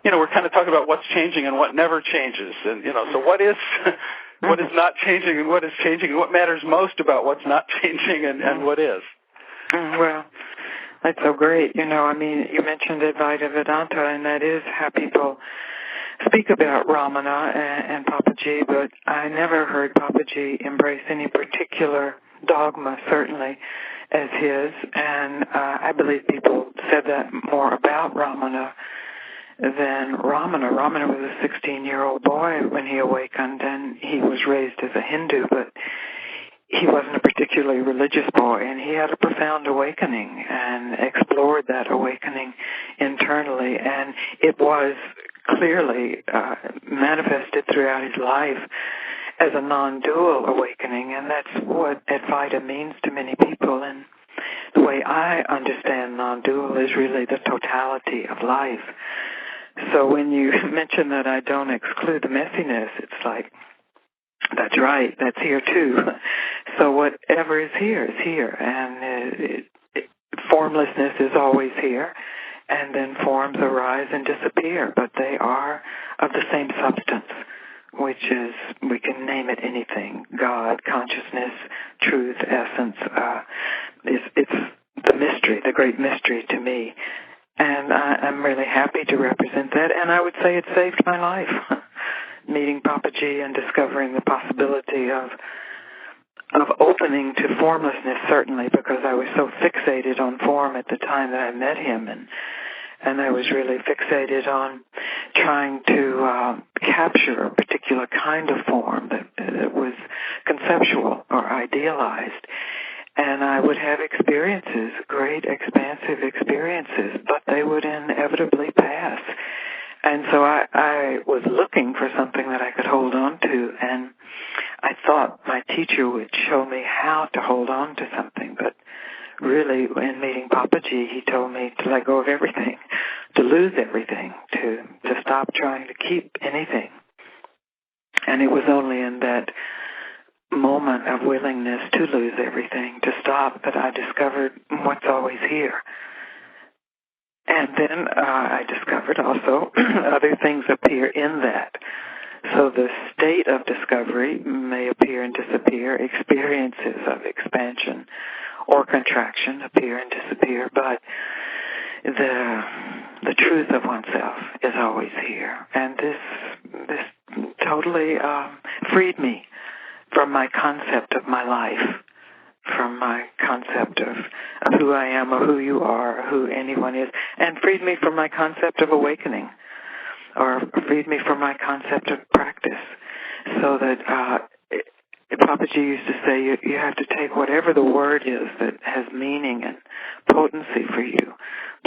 we're kind of talking about what's changing and what never changes. And, so what is what is not changing and what is changing, and what matters most about what's not changing and what is? Well, that's so great. You mentioned Advaita Vedanta, and that is how people speak about Ramana and Papaji, but I never heard Papaji embrace any particular dogma, certainly, as his, and I believe people said that more about Ramana than Ramana. Ramana was a 16-year-old boy when he awakened, and he was raised as a Hindu, but he wasn't a particularly religious boy, and he had a profound awakening and explored that awakening internally, and it was clearly manifested throughout his life as a non-dual awakening, and that's what Advaita means to many people. And the way I understand non-dual is really the totality of life. So when you mention that I don't exclude the messiness, it's like, that's right, that's here too. So whatever is here, and formlessness is always here, and then forms arise and disappear, but they are of the same substance, which is, we can name it anything, God, consciousness, truth, essence. It's the mystery, the great mystery to me. And I'm really happy to represent that, and I would say it saved my life, meeting Papaji and discovering the possibility of opening to formlessness, certainly, because I was so fixated on form at the time that I met him, and I was really fixated on trying to capture a particular kind of form that was conceptual or idealized. And I would have experiences, great expansive experiences, but they would inevitably pass. And so I was looking for something that I could hold on to, and I thought my teacher would show me how to hold on to something, but really, in meeting Papaji, he told me to let go of everything, to lose everything, to stop trying to keep anything. And it was only in that moment of willingness to lose everything, to stop, that I discovered what's always here. And then I discovered also other things appear in that. So the state of discovery may appear and disappear, experiences of expansion or contraction appear and disappear, but the truth of oneself is always here. And this totally freed me from my concept of my life, from my concept of who I am or who you are or who anyone is, and freed me from my concept of awakening, or freed me from my concept of practice, so that Papaji used to say you have to take whatever the word is that has meaning and potency for you,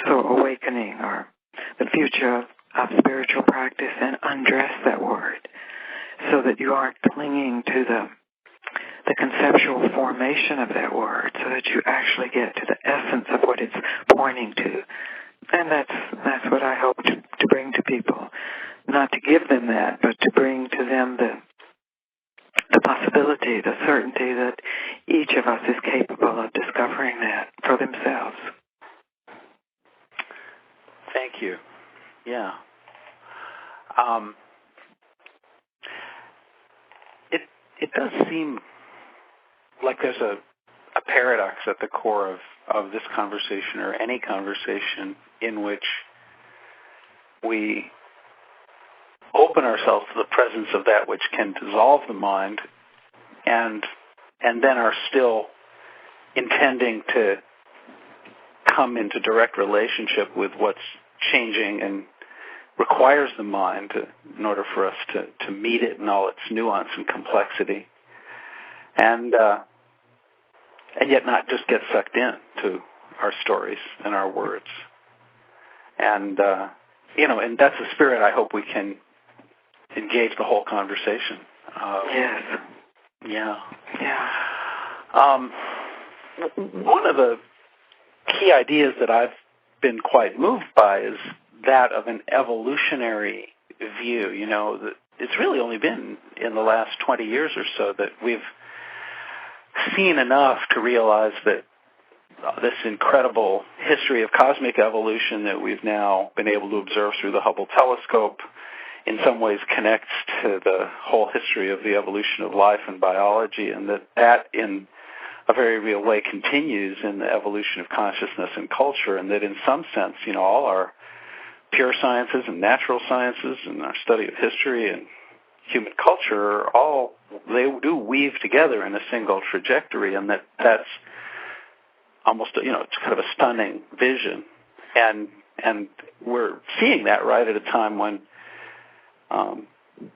so awakening or the future of spiritual practice, and undress that word so that you aren't clinging to the conceptual formation of that word, so that you actually get to the essence of what it's pointing to. And that's what I hope to bring to people. Not to give them that, but to bring to them the possibility, the certainty that each of us is capable of discovering that for themselves. Thank you. Yeah. It does seem like there's a paradox at the core of this conversation, or any conversation, in which we open ourselves to the presence of that which can dissolve the mind, and then are still intending to come into direct relationship with what's changing and requires the mind in order for us to meet it in all its nuance and complexity, and yet not just get sucked in to our stories and our words. And and that's the spirit I hope we can engage the whole conversation. Yes. Yeah. Yeah. One of the key ideas that I've been quite moved by is that of an evolutionary view. That it's really only been in the last 20 years or so that we've seen enough to realize that this incredible history of cosmic evolution that we've now been able to observe through the Hubble telescope in some ways connects to the whole history of the evolution of life and biology, and that in a very real way continues in the evolution of consciousness and culture, and that in some sense, all our pure sciences and natural sciences and our study of history and human culture they do weave together in a single trajectory, and that's almost it's kind of a stunning vision, and we're seeing that right at a time when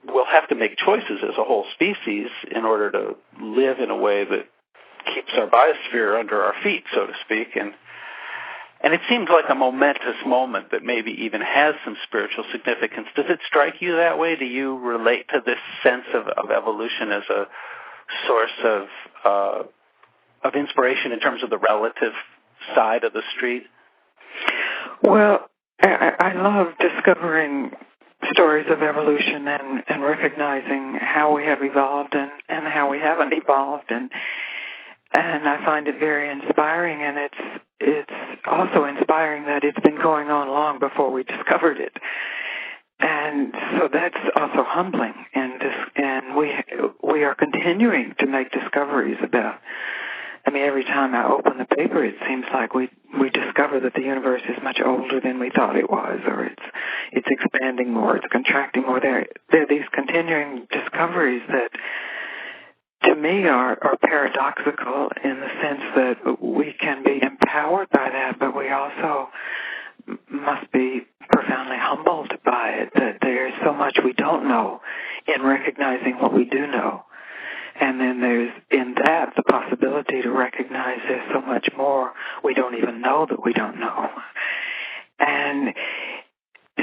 we'll have to make choices as a whole species in order to live in a way that keeps our biosphere under our feet, so to speak, and it seems like a momentous moment that maybe even has some spiritual significance. Does it strike you that way? Do you relate to this sense of evolution as a source of inspiration in terms of the relative side of the street? Well, I love discovering stories of evolution and recognizing how we have evolved and how we haven't evolved, and I find it very inspiring, and it's also inspiring that it's been going on long before we discovered it. And so that's also humbling, and we are continuing to make discoveries about. Every time I open the paper, it seems like we discover that the universe is much older than we thought it was, or it's expanding more, it's contracting more. There are these continuing discoveries that, to me, are paradoxical in the sense that we can be empowered by that, but we also must be profoundly humbled by it, that there's so much we don't know in recognizing what we do know. And then there's, in that, the possibility to recognize there's so much more we don't even know that we don't know. And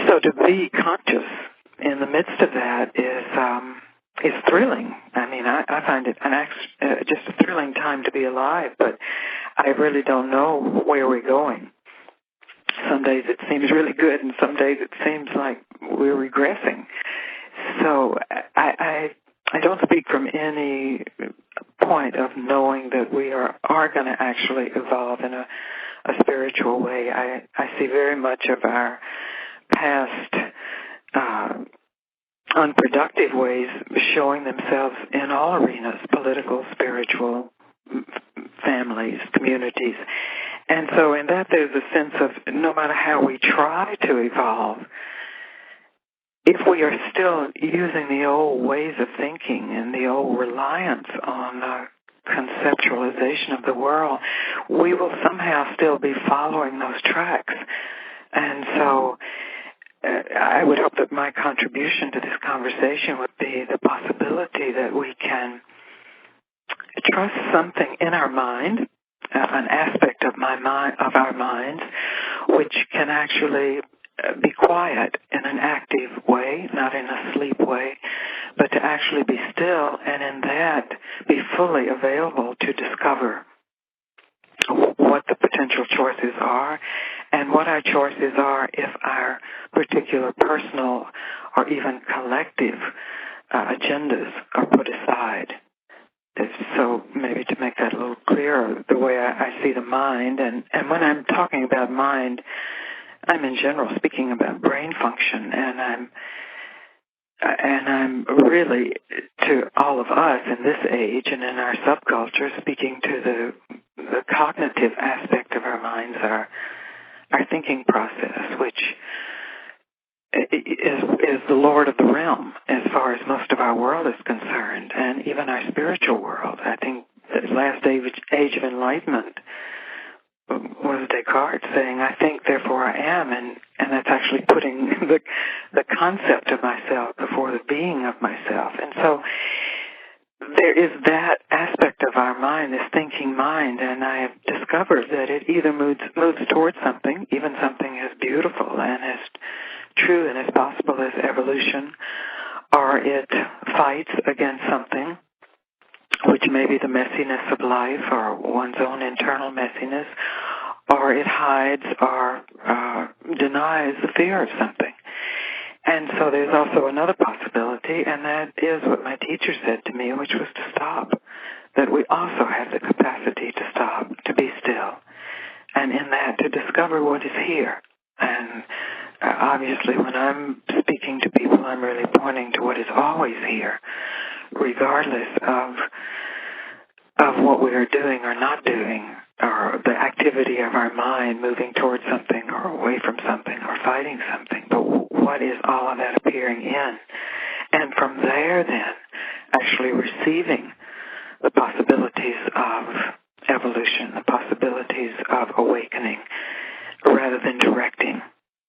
so to be conscious in the midst of that is thrilling. I find it just a thrilling time to be alive, but I really don't know where we're going. Some days it seems really good, and some days it seems like we're regressing. So I don't speak from any point of knowing that we are going to actually evolve in a spiritual way. I see very much of our past unproductive ways showing themselves in all arenas, political, spiritual, families, communities. And so in that there's a sense of no matter how we try to evolve, if we are still using the old ways of thinking and the old reliance on conceptualization of the world, we will somehow still be following those tracks. And so I would hope that my contribution to this conversation would be the possibility that we can trust something in our mind, an aspect of our minds, which can actually be quiet in an active way, not in a sleep way, but to actually be still, and in that be fully available to discover what the potential choices are and what our choices are if our particular personal or even collective agendas are put aside. So maybe to make that a little clearer, the way I see the mind, and when I'm talking about mind, I'm in general speaking about brain function, and I'm really, to all of us in this age and in our subculture, speaking to the cognitive aspect of our minds, our thinking process, which is the lord of the realm as far as most of our world is concerned, and even our spiritual world. I think the last age of enlightenment was Descartes saying, I think, therefore I am, and that's actually putting the concept of myself before the being of myself. And so there is that aspect of our mind, this thinking mind, and I have discovered that it either moves towards something, even something as beautiful and as true and as possible as evolution, or it fights against something, which may be the messiness of life or one's own internal messiness, or it hides or denies the fear of something. And so there's also another possibility, and that is what my teacher said to me, which was to stop, that we also have the capacity to stop, to be still, and in that to discover what is here. And obviously when I'm speaking to people, I'm really pointing to what is always here, regardless of what we are doing or not doing, or the activity of our mind moving towards something or away from something or fighting something, but what is all of that appearing in? And from there then, actually receiving the possibilities of evolution, the possibilities of awakening, rather than directing.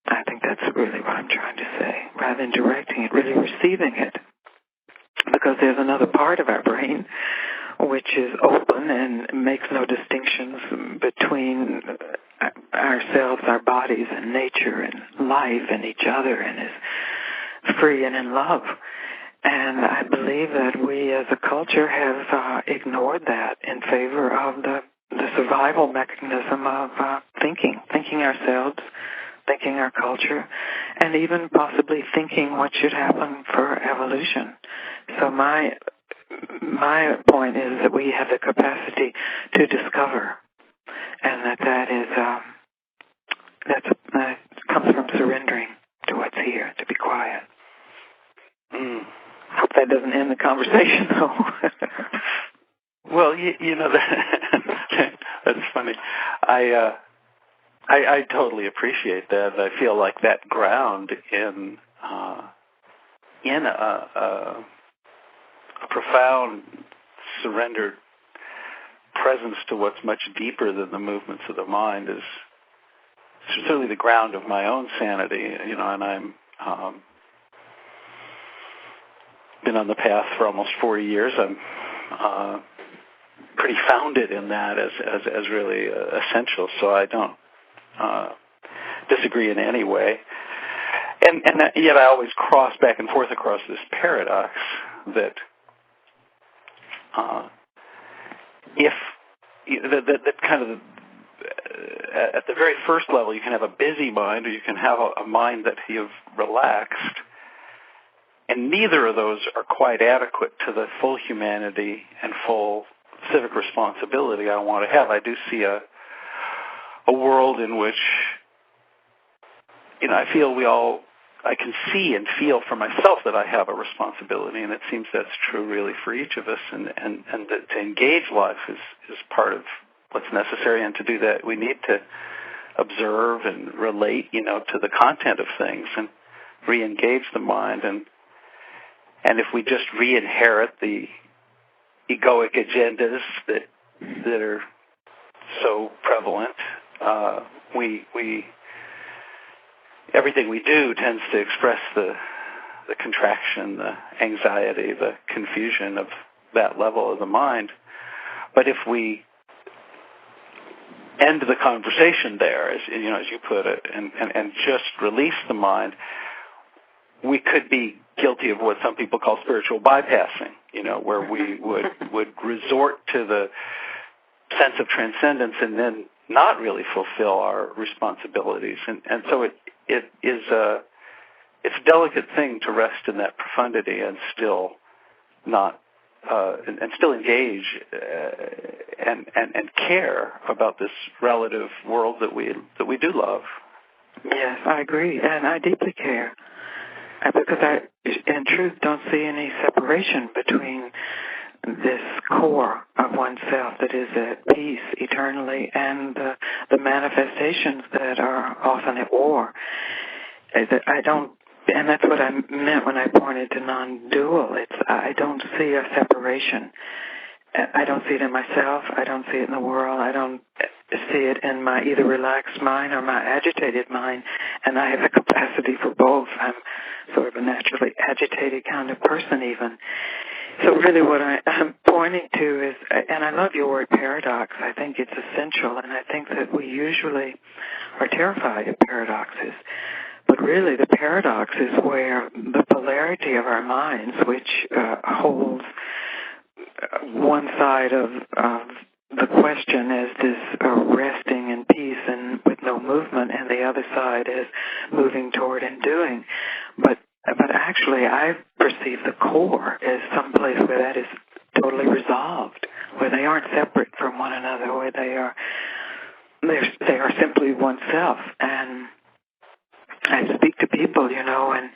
I think that's really what I'm trying to say. Rather than directing it, really receiving it. Because there's another part of our brain which is open and makes no distinctions between ourselves, our bodies, and nature, and life, and each other, and is free and in love. And I believe that we as a culture have ignored that in favor of the survival mechanism of thinking ourselves, thinking our culture, and even possibly thinking what should happen for evolution. So my point is that we have the capacity to discover, and that comes from surrendering to what's here, to be quiet. Hope that doesn't end the conversation, though. Well, you know, that's funny. I totally appreciate that. I feel like that ground in a profound, surrendered presence to what's much deeper than the movements of the mind is certainly the ground of my own sanity. You know, and I'm been on the path for almost 40 years. I'm pretty founded in that as really essential. So I don't disagree in any way. And yet I always cross back and forth across this paradox that that kind of at the very first level, you can have a busy mind, or you can have a mind that you've relaxed, and neither of those are quite adequate to the full humanity and full civic responsibility I want to have. I do see a world in which, you know, I can see and feel for myself that I have a responsibility, and it seems that's true really for each of us, and that to engage life is part of what's necessary, and to do that we need to observe and relate, you know, to the content of things and re-engage the mind, and if we just re-inherit the egoic agendas that are so prevalent, everything we do tends to express the contraction, the anxiety, the confusion of that level of the mind. But if we end the conversation there, as you put it, and just release the mind, we could be guilty of what some people call spiritual bypassing, you know, where we would resort to the sense of transcendence and then not really fulfill our responsibilities. And so it's a delicate thing to rest in that profundity and still not and still engage and care about this relative world that we do love. Yes, I agree, and I deeply care, because I, in truth, don't see any separation between this core of oneself that is at peace eternally and the manifestations that are often at war. I don't, and that's what I meant when I pointed to non-dual. I don't see a separation. I don't see it in myself. I don't see it in the world. I don't see it in my either relaxed mind or my agitated mind, and I have the capacity for both. I'm sort of a naturally agitated kind of person even. So really what I'm pointing to is, and I love your word paradox, I think it's essential, and I think that we usually are terrified of paradoxes. But really the paradox is where the polarity of our minds, which holds one side of the question as this resting in peace and with no movement, and the other side as moving toward and doing. But actually, I perceive the core as someplace where that is totally resolved, where they aren't separate from one another, where they are they are simply oneself. And I speak to people, and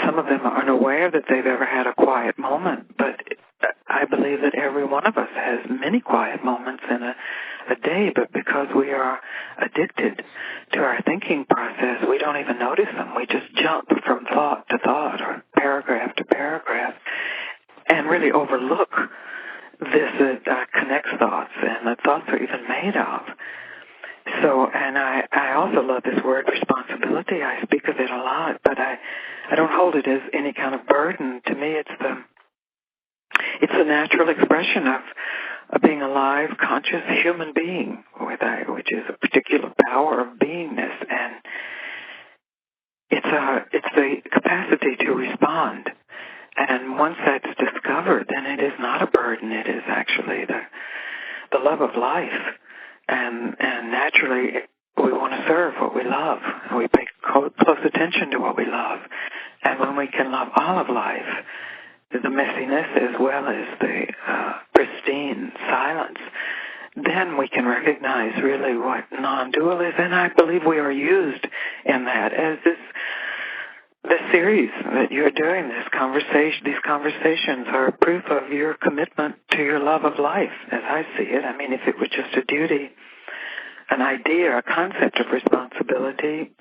some of them are unaware that they've ever had a quiet moment, but I believe that every one of us has many quiet moments in a day, but because we are addicted to our thinking process, we don't even notice them. We just jump from thought to thought or paragraph to paragraph and really overlook this that connects thoughts and that thoughts are even made of. So, and I also love this word responsibility. I speak of it a lot, but I don't hold it as any kind of burden. To me, it's the natural expression of being a live, conscious human being, which is a particular power of beingness, and it's the capacity to respond. And once that's discovered, then it is not a burden. It is actually the love of life. And naturally, we want to serve what we love. We pay close attention to what we love. And when we can love all of life, the messiness as well as the pristine silence, then we can recognize really what non-dual is. And I believe we are used in that as this series that you're doing, these conversations are proof of your commitment to your love of life, as I see it. I mean, if it were just a duty, an idea, a concept of responsibility,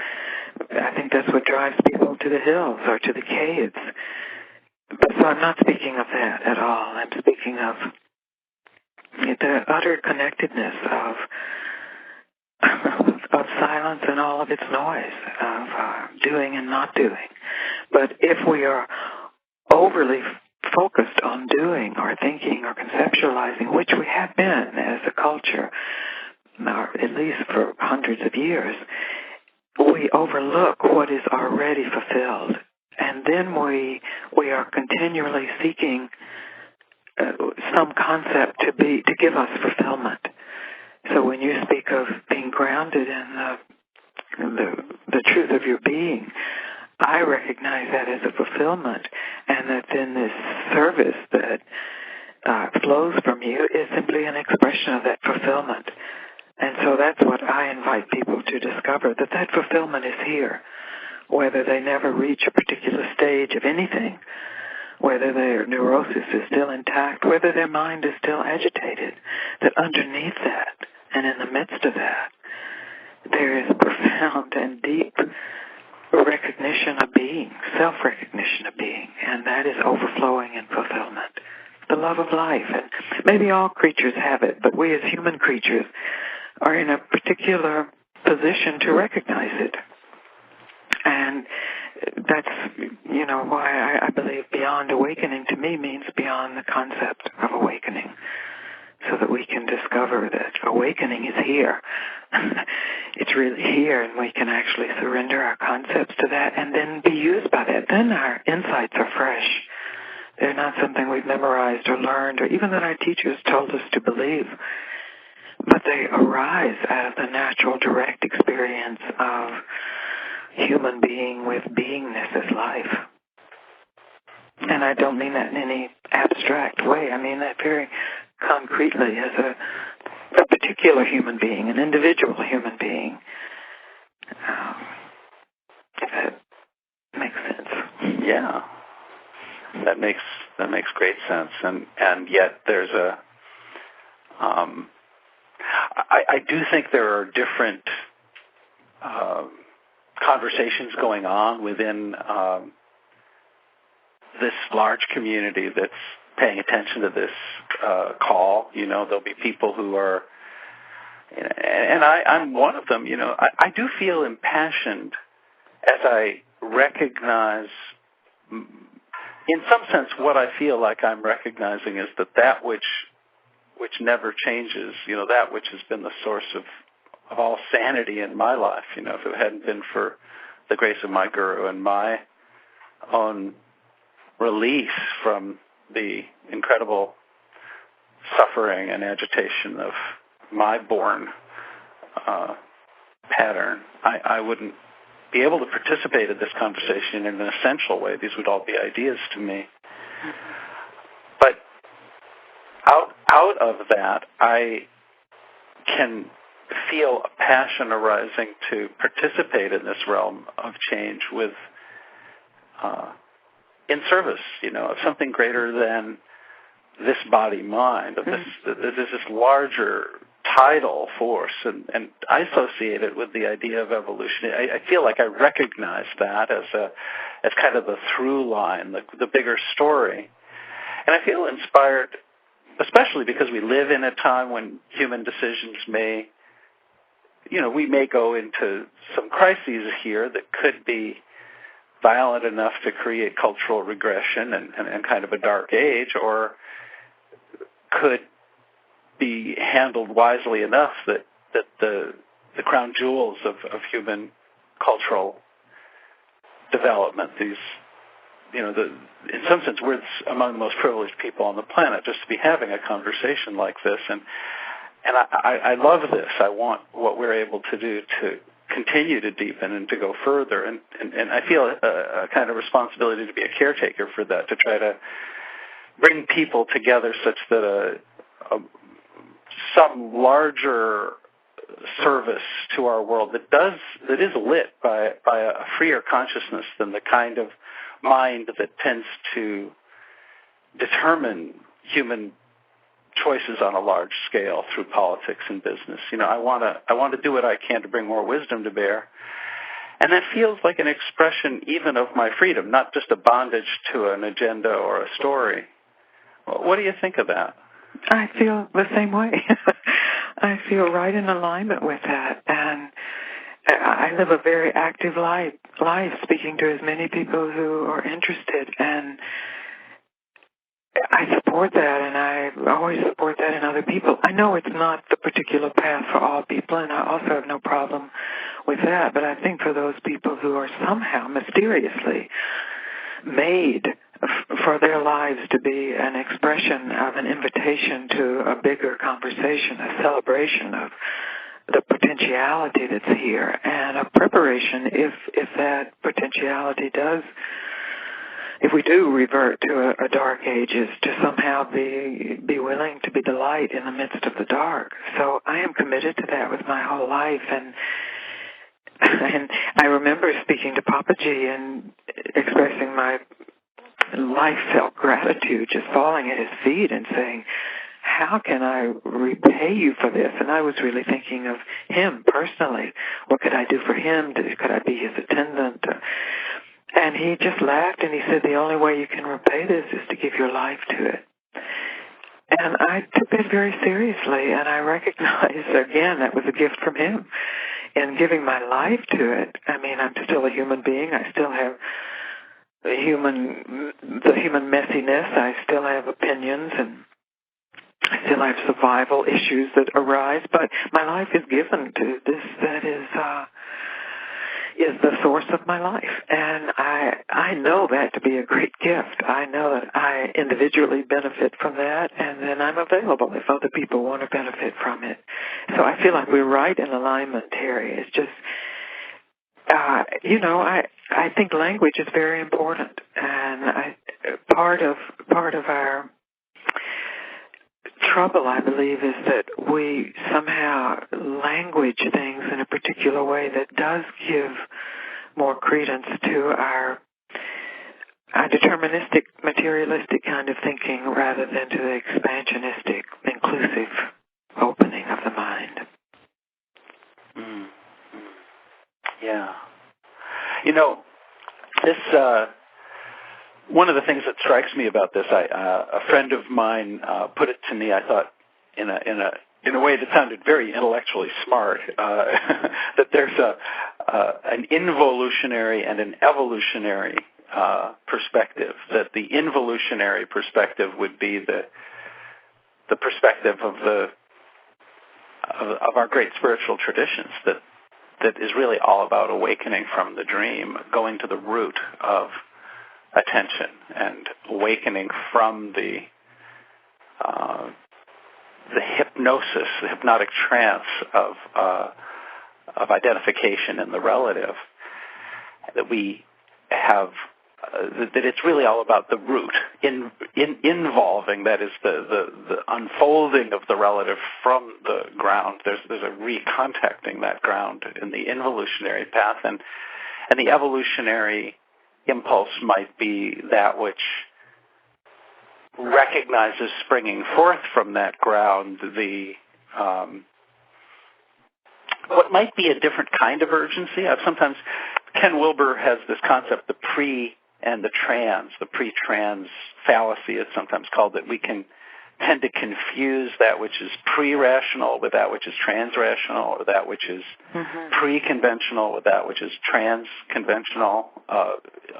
I think that's what drives people to the hills or to the caves. So I'm not speaking of that at all. I'm speaking of the utter connectedness of silence and all of its noise, of doing and not doing. But if we are overly focused on doing or thinking or conceptualizing, which we have been as a culture, or at least for hundreds of years, we overlook what is already fulfilled. And then we are continually seeking some concept to give us fulfillment. So when you speak of being grounded in the truth of your being, I recognize that as a fulfillment, and that then this service that flows from you is simply an expression of that fulfillment. And so that's what I invite people to discover, that fulfillment is here, whether they never reach a particular stage of anything, whether their neurosis is still intact, whether their mind is still agitated, that underneath that and in the midst of that, there is a profound and deep recognition of being, self-recognition of being, and that is overflowing in fulfillment, the love of life. And maybe all creatures have it, but we as human creatures are in a particular position to recognize it. And that's, why I believe beyond awakening to me means beyond the concept of awakening, so that we can discover that awakening is here. It's really here, and we can actually surrender our concepts to that and then be used by that. Then our insights are fresh. They're not something we've memorized or learned or even that our teachers told us to believe, but they arise out of the natural, direct experience of human being with beingness as life. And I don't mean that in any abstract way. I mean that very concretely as a particular human being, an individual human being. If that makes sense. Yeah, that makes great sense, and yet there's a. I do think there are different conversations going on within this large community that's paying attention to this call. There'll be people who are, and I'm one of them. I do feel impassioned as I recognize, in some sense, what I feel like I'm recognizing is that which never changes. That which has been the source of all sanity in my life. If it hadn't been for the grace of my guru and my own release from the incredible suffering and agitation of my born pattern, I wouldn't be able to participate in this conversation in an essential way. These would all be ideas to me. But out of that, I can feel a passion arising to participate in this realm of change with, in service, of something greater than this body-mind, of this larger tidal force, and I associate it with the idea of evolution. I feel like I recognize that as kind of the through line, the bigger story. And I feel inspired, especially because we live in a time when human decisions may, we may go into some crises here that could be violent enough to create cultural regression and kind of a dark age, or could be handled wisely enough that the crown jewels of human cultural development, these, in some sense, we're among the most privileged people on the planet just to be having a conversation like this. And I love this. I want what we're able to do to continue to deepen and to go further. And I feel a kind of responsibility to be a caretaker for that, to try to bring people together such that some larger service to our world that is lit by a freer consciousness than the kind of mind that tends to determine human choices on a large scale through politics and business. I want to do what I can to bring more wisdom to bear. And that feels like an expression even of my freedom, not just a bondage to an agenda or a story. What do you think of that? I feel the same way. I feel right in alignment with that. And I live a very active life, speaking to as many people who are interested. And I support that, and I always support that in other people. I know it's not the particular path for all people, and I also have no problem with that. But I think for those people who are somehow mysteriously made for their lives to be an expression of an invitation to a bigger conversation, a celebration of the potentiality that's here, and a preparation if that potentiality does, if we do revert to a dark age, is to somehow be willing to be the light in the midst of the dark. So I am committed to that with my whole life. And I remember speaking to Papaji and expressing my life-felt gratitude, just falling at his feet and saying, how can I repay you for this? And I was really thinking of him personally. What could I do for him? Could I be his attendant? And he just laughed and he said, the only way you can repay this is to give your life to it. And I took that very seriously, and I recognized, again, that was a gift from him. In giving my life to it, I mean, I'm still a human being. I still have the human messiness. I still have opinions, and I still have survival issues that arise. But my life is given to this that is the source of my life. And I know that to be a great gift. I know that I individually benefit from that, and then I'm available if other people want to benefit from it. So I feel like we're right in alignment, Terry. It's just, I think language is very important, and part of our trouble, I believe, is that we somehow language things in a particular way that does give more credence to our deterministic, materialistic kind of thinking rather than to the expansionistic, inclusive opening of the mind. Yeah. This one of the things that strikes me about this, a friend of mine put it to me, I thought, in a way that sounded very intellectually smart, that there's an involutionary and an evolutionary perspective. That the involutionary perspective would be the perspective of our great spiritual traditions, that is really all about awakening from the dream, going to the root of attention and awakening from the hypnosis, the hypnotic trance of identification in the relative. That we have that it's really all about the root, involving, that is the unfolding of the relative from the ground. There's a recontacting that ground in the involutionary path, and the evolutionary impulse might be that which recognizes springing forth from that ground what might be a different kind of urgency. Sometimes Ken Wilber has this concept, the pre and the trans, the pre-trans fallacy it's sometimes called, that we can tend to confuse that which is pre-rational with that which is trans-rational, or that which is pre-conventional with that which is trans-conventional,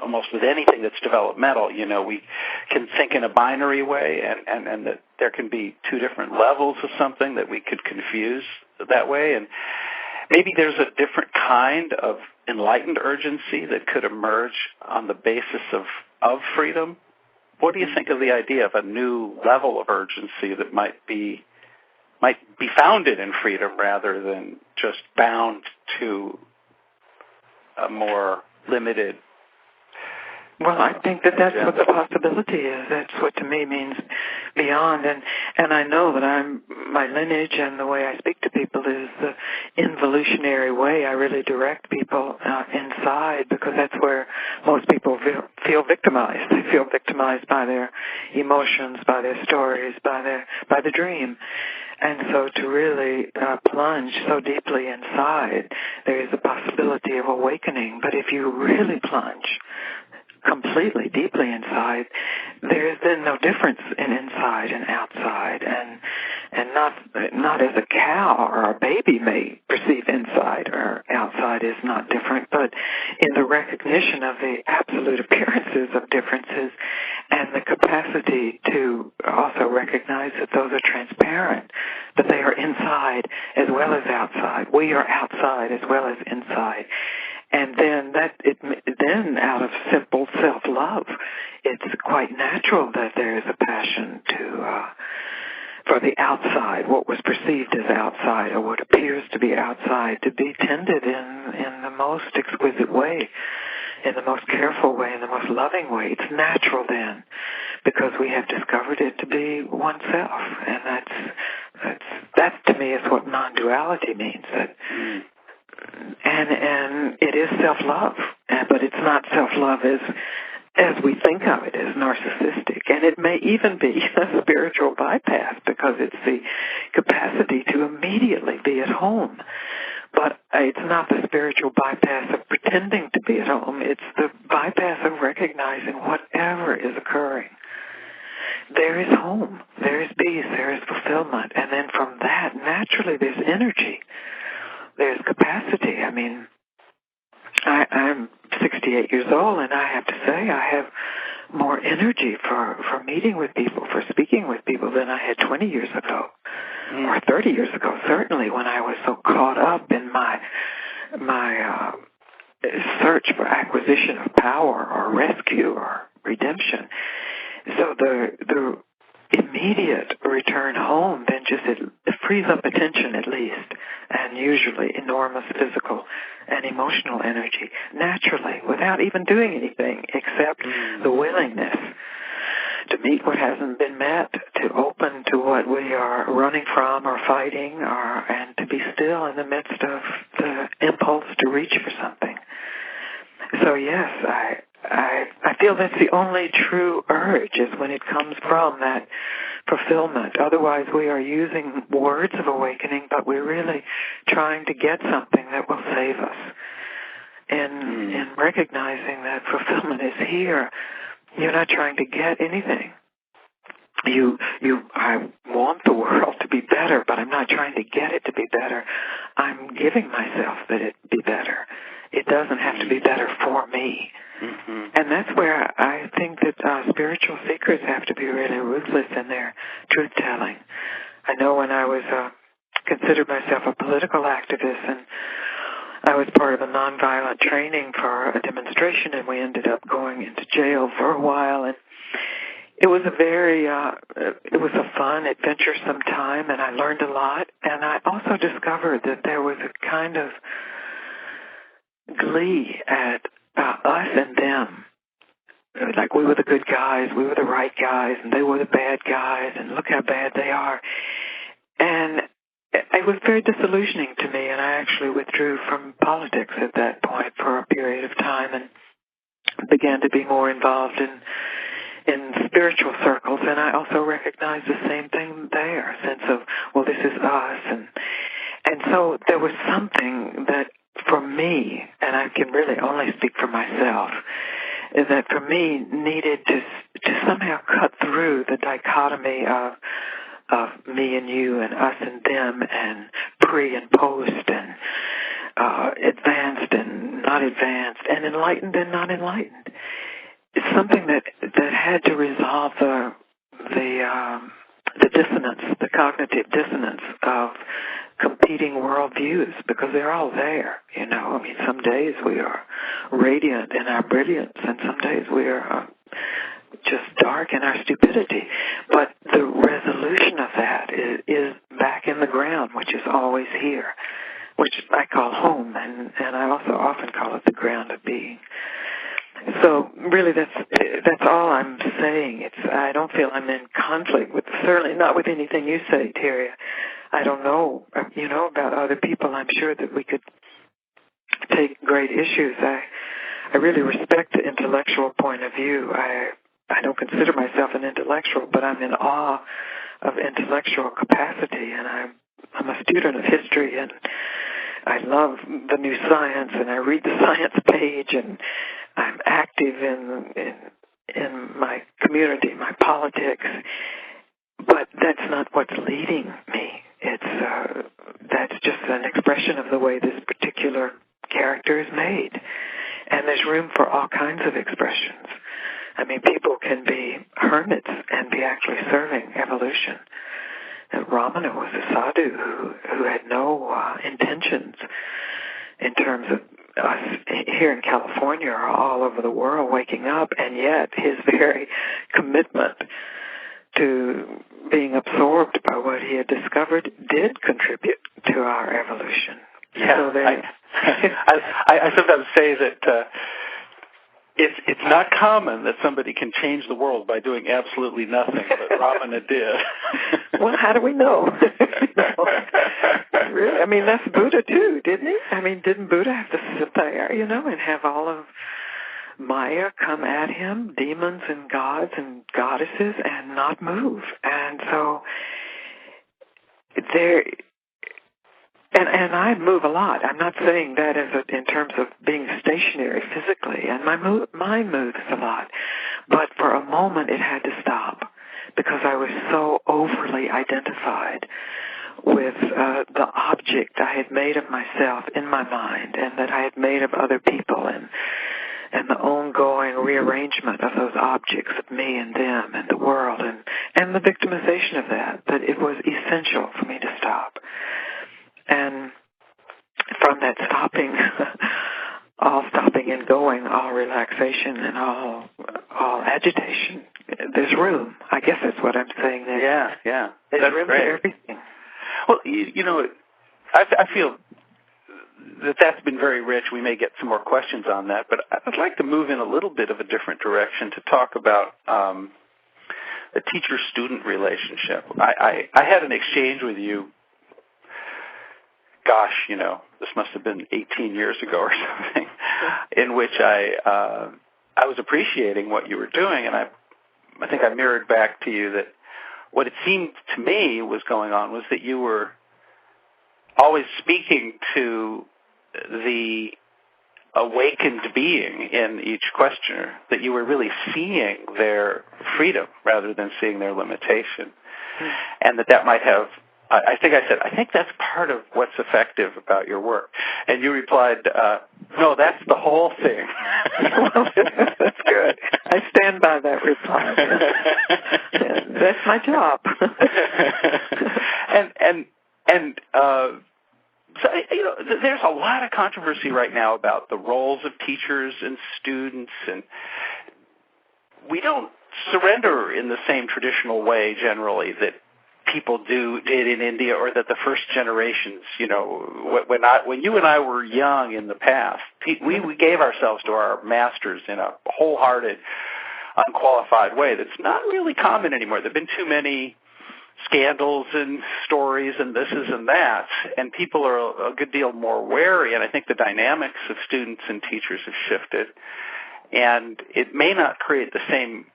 almost with anything that's developmental. You know, we can think in a binary way, and that there can be two different levels of something that we could confuse that way, and maybe there's a different kind of enlightened urgency that could emerge on the basis of freedom. What do you think of the idea of a new level of urgency that might be founded in freedom rather than just bound to a more limited? Well, I think that's what the possibility is. That's what to me means beyond. And I know that my lineage and the way I speak to people is the involutionary way. I really direct people inside, because that's where most people feel victimized. They feel victimized by their emotions, by their stories, by the dream. And so to really plunge so deeply inside, there is a possibility of awakening. But if you really plunge completely, deeply inside, there is then no difference in inside and outside, and not as a cow or a baby may perceive inside or outside is not different, but in the recognition of the absolute appearances of differences and the capacity to also recognize that those are transparent, that they are inside as well as outside. We are outside as well as inside. And then then out of simple self-love, it's quite natural that there is a passion for the outside, what was perceived as outside or what appears to be outside, to be tended in the most exquisite way, in the most careful way, in the most loving way. It's natural then, because we have discovered it to be oneself, and that to me is what non-duality means. That. And it is self-love, but it's not self-love as we think of it, as narcissistic. And it may even be a spiritual bypass, because it's the capacity to immediately be at home. But it's not the spiritual bypass of pretending to be at home. It's the bypass of recognizing whatever is occurring. There is home, there is peace, there is fulfillment. And then from that, naturally, there's energy. There's capacity. I mean, I'm 68 years old, and I have to say I have more energy for meeting with people, for speaking with people than I had 20 years ago, or 30 years ago, certainly, when I was so caught up in my search for acquisition of power or rescue or redemption. So the immediate return home then just it frees up attention, at least, and usually enormous physical and emotional energy, naturally, without even doing anything except the willingness to meet what hasn't been met, to open to what we are running from or fighting, and to be still in the midst of the impulse to reach for something. So yes, I feel that's the only true urge, is when it comes from that fulfillment. Otherwise, we are using words of awakening, but we're really trying to get something that will save us. In recognizing that fulfillment is here, you're not trying to get anything. I want the world to be better, but I'm not trying to get it to be better. I'm giving myself that it be better. It doesn't have to be better for me. Mm-hmm. And that's where I think that spiritual seekers have to be really ruthless in their truth-telling. I know when I was considered myself a political activist, and I was part of a nonviolent training for a demonstration, and we ended up going into jail for a while, and it was it was a fun, adventuresome time, and I learned a lot, and I also discovered that there was a kind of glee at us and them like we were the good guys, we were the right guys, and they were the bad guys, and look how bad they are. And it was very disillusioning to me, and I actually withdrew from politics at that point for a period of time and began to be more involved in spiritual circles. And I also recognized the same thing there, a sense of, well, this is us. And so there was something that for me, and I can really only speak for myself, that for me needed to somehow cut through the dichotomy of me and you and us and them and pre and post and advanced and not advanced and enlightened and not enlightened. It's something that had to resolve the dissonance, the cognitive dissonance of competing worldviews, because they're all there, you know. I mean, some days we are radiant in our brilliance, and some days we are just dark in our stupidity. But the resolution of that is back in the ground, which is always here, which I call home, and I also often call it the ground of being. So really, that's all I'm saying. I don't feel I'm in conflict with, certainly not with anything you say, Terry. I don't know, you know, about other people. I'm sure that we could take great issues. I really respect the intellectual point of view. I don't consider myself an intellectual, but I'm in awe of intellectual capacity, and I'm a student of history, and I love the new science, and I read the science page, and I'm active in my community, my politics, but that's not what's leading me. That's just an expression of the way this particular character is made. And there's room for all kinds of expressions. I mean, people can be hermits and be actually serving evolution. And Ramana was a sadhu who had no intentions in terms of us here in California or all over the world waking up, and yet his very commitment to being absorbed by what he had discovered did contribute to our evolution. Yeah, so I sometimes say that it's not common that somebody can change the world by doing absolutely nothing, but Ramana did. Well, how do we know? Really? I mean, that's Buddha too, didn't he? I mean, didn't Buddha have to sit there, you know, and have all of Maya come at him, demons and gods and goddesses, and not move? And so there, and I move a lot. I'm not saying that in terms of being stationary physically, and my mind moves a lot. But for a moment it had to stop because I was so overly identified with the object I had made of myself in my mind and that I had made of other people, and the ongoing rearrangement of those objects of me and them and the world, and the victimization of that it was essential for me to stop. And from that stopping, all stopping and going, all relaxation and all agitation, there's room. I guess that's what I'm saying there. Yeah. There's That's room great. for everything. Well, you know, I feel that's been very rich. We may get some more questions on that, but I'd like to move in a little bit of a different direction to talk about a teacher-student relationship. I had an exchange with you, gosh, you know, this must have been 18 years ago or something, in which I was appreciating what you were doing, and I think I mirrored back to you that what it seemed to me was going on was that you were always speaking to the awakened being in each questioner, that you were really seeing their freedom rather than seeing their limitation. And that might have, I think that's part of what's effective about your work. And you replied, no, that's the whole thing. Well, that's good. I stand by that reply. That's my job. So, you know, there's a lot of controversy right now about the roles of teachers and students, and we don't surrender in the same traditional way generally that people did in India, or that the first generations, you know, when you and I were young in the past, we gave ourselves to our masters in a wholehearted, unqualified way that's not really common anymore. There have been too many scandals and stories and this and that, and people are a good deal more wary, and I think the dynamics of students and teachers have shifted, and it may not create the same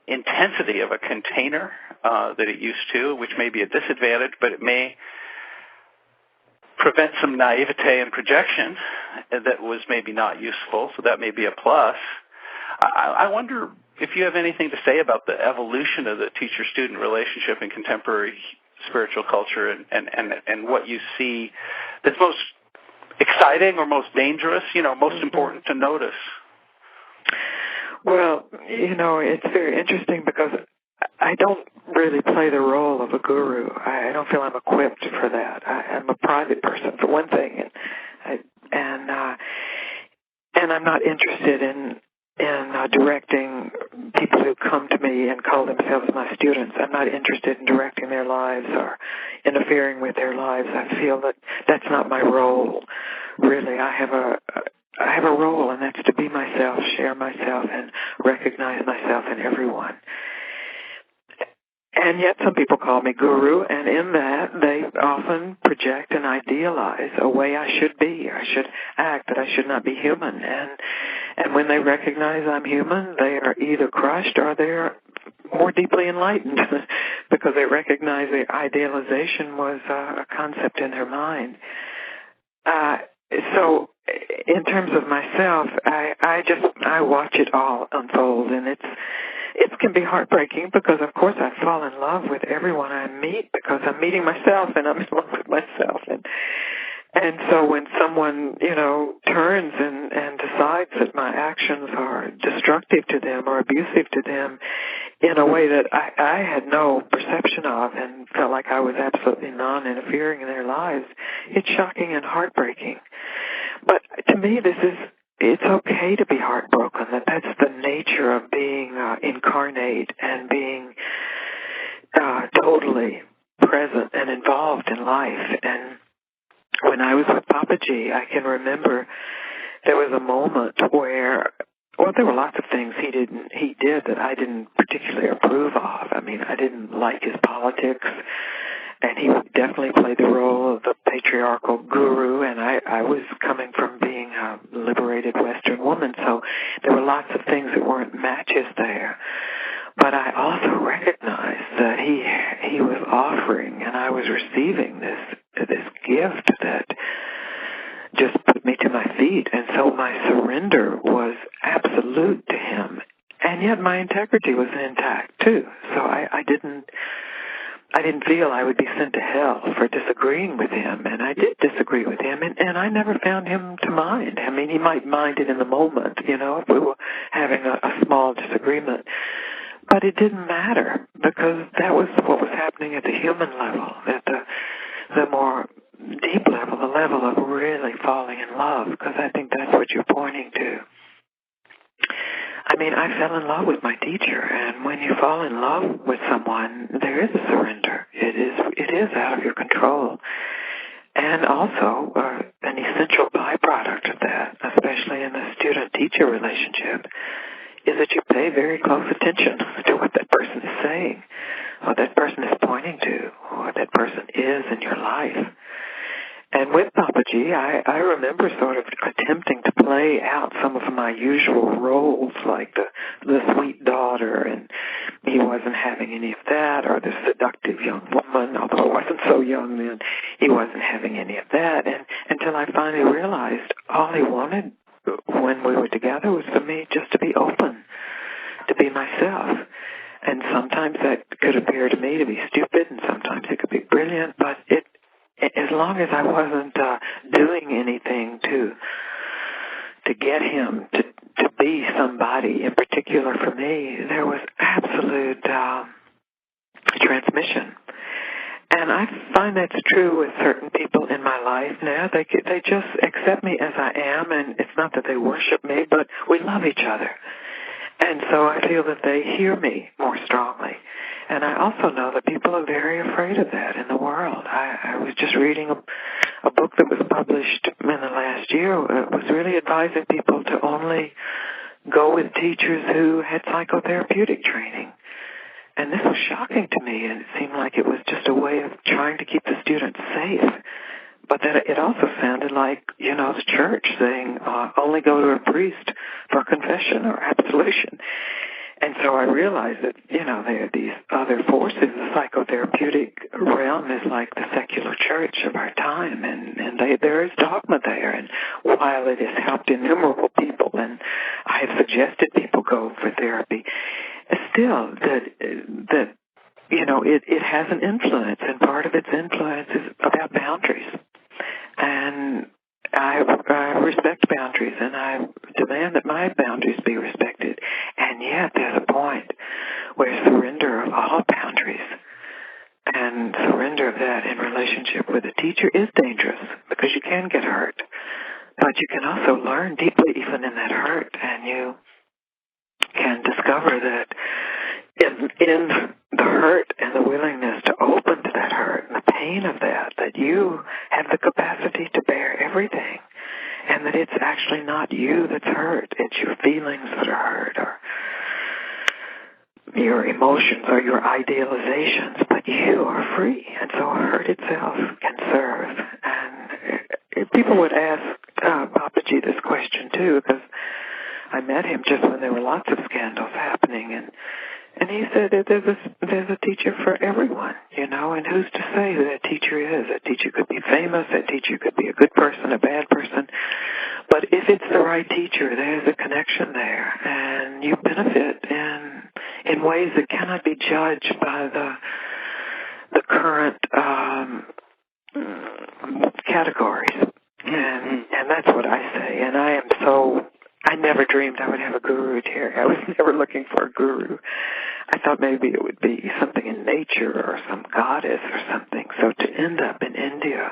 intensity of a container that it used to, which may be a disadvantage, but it may prevent some naivete and projection that was maybe not useful, so that may be a plus. I wonder if you have anything to say about the evolution of the teacher-student relationship in contemporary spiritual culture and what you see that's most exciting or most dangerous, most important to notice. Well, it's very interesting because I don't really play the role of a guru. I don't feel I'm equipped for that. I'm a private person, for one thing, and I'm not interested in directing people who come to me and call themselves my students. I'm not interested in directing their lives or interfering with their lives. I feel that that's not my role. Really, I have a role, and that's to be myself, share myself, and recognize myself in everyone. And yet some people call me guru, and in that they often project and idealize a way I should be, or I should act, that I should not be human. And when they recognize I'm human, they are either crushed or they're more deeply enlightened because they recognize the idealization was a concept in their mind. So in terms of myself, I watch it all unfold, and it can be heartbreaking because, of course, I fall in love with everyone I meet because I'm meeting myself and I'm in love with myself. And so when someone, turns and decides that my actions are destructive to them or abusive to them in a way that I had no perception of and felt like I was absolutely non-interfering in their lives, it's shocking and heartbreaking. But to me, it's okay to be heartbroken, that's the nature of being incarnate and being totally present and involved in life. And when I was with Papaji, I can remember there was a moment where, there were lots of things he did that I didn't particularly approve of. I mean, I didn't like his politics, and he definitely played the role of the patriarchal guru, and I was coming from being a liberated Western woman, so there were lots of things that weren't matches there. But I also recognized that he was offering, and I was receiving this gift that just put me to my feet, and so my surrender was absolute to him, and yet my integrity was intact too. So I didn't feel I would be sent to hell for disagreeing with him, and I did disagree with him, and I never found him to mind. I mean, he might mind it in the moment, if we were having a small disagreement, but it didn't matter because that was what was happening at the human level, at the more deep level, the level of really falling in love, because I think that's what you're pointing to. I mean, I fell in love with my teacher, and when you fall in love with someone, there is a surrender. It is out of your control. And also, an essential byproduct of that, especially in the student-teacher relationship, is that you pay very close attention to what that person is saying, what that person is pointing to, or what that person is in your life. And with Papaji, I remember sort of attempting to play out some of my usual roles, like the sweet daughter, and he wasn't having any of that, or the seductive young woman, although I wasn't so young then, he wasn't having any of that, and until I finally realized all he wanted when we were together was for me just to be open, to be myself. And sometimes that could appear to me to be stupid, and sometimes it could be brilliant, but as long as I wasn't doing anything to get him to be somebody in particular for me, there was absolute transmission. And I find that's true with certain people in my life now. They just accept me as I am, and it's not that they worship me, but we love each other. And so I feel that they hear me more strongly. And I also know that people are very afraid of that in the world. I was just reading a book that was published in the last year. It was really advising people to only go with teachers who had psychotherapeutic training. And this was shocking to me, and it seemed like it was just a way of trying to keep the students safe. But that it also sounded like, the church saying, only go to a priest for confession or absolution. And so I realized that, there are these other forces. The psychotherapeutic realm is like the secular church of our time, and there is dogma there. And while it has helped innumerable people, and I have suggested people go for therapy, still that it has an influence, and part of its influence is about boundaries. And I respect boundaries, and I demand that my boundaries be respected. And yet there's a point where surrender of all boundaries and surrender of that in relationship with a teacher is dangerous, because you can get hurt. But you can also learn deeply even in that hurt, and you can discover that in the hurt and the willingness to open to that hurt and the pain of that you have the capacity to bear everything, and that it's actually not you that's hurt, it's your feelings that are hurt, or your emotions, or your idealizations, but you are free. And so hurt itself can serve. And people would ask Papaji this question too, because I met him just when there were lots of scandals happening, and he said that there's a teacher for everyone, and who's to say who that teacher is? That teacher could be famous, that teacher could be a good person, a bad person. But if it's the right teacher, there's a connection there, and you benefit in ways that cannot be judged by the current categories. And that's what I say. And I never dreamed I would have a guru here. I was never looking for a guru. I thought maybe it would be something in nature or some goddess or something. So to end up in India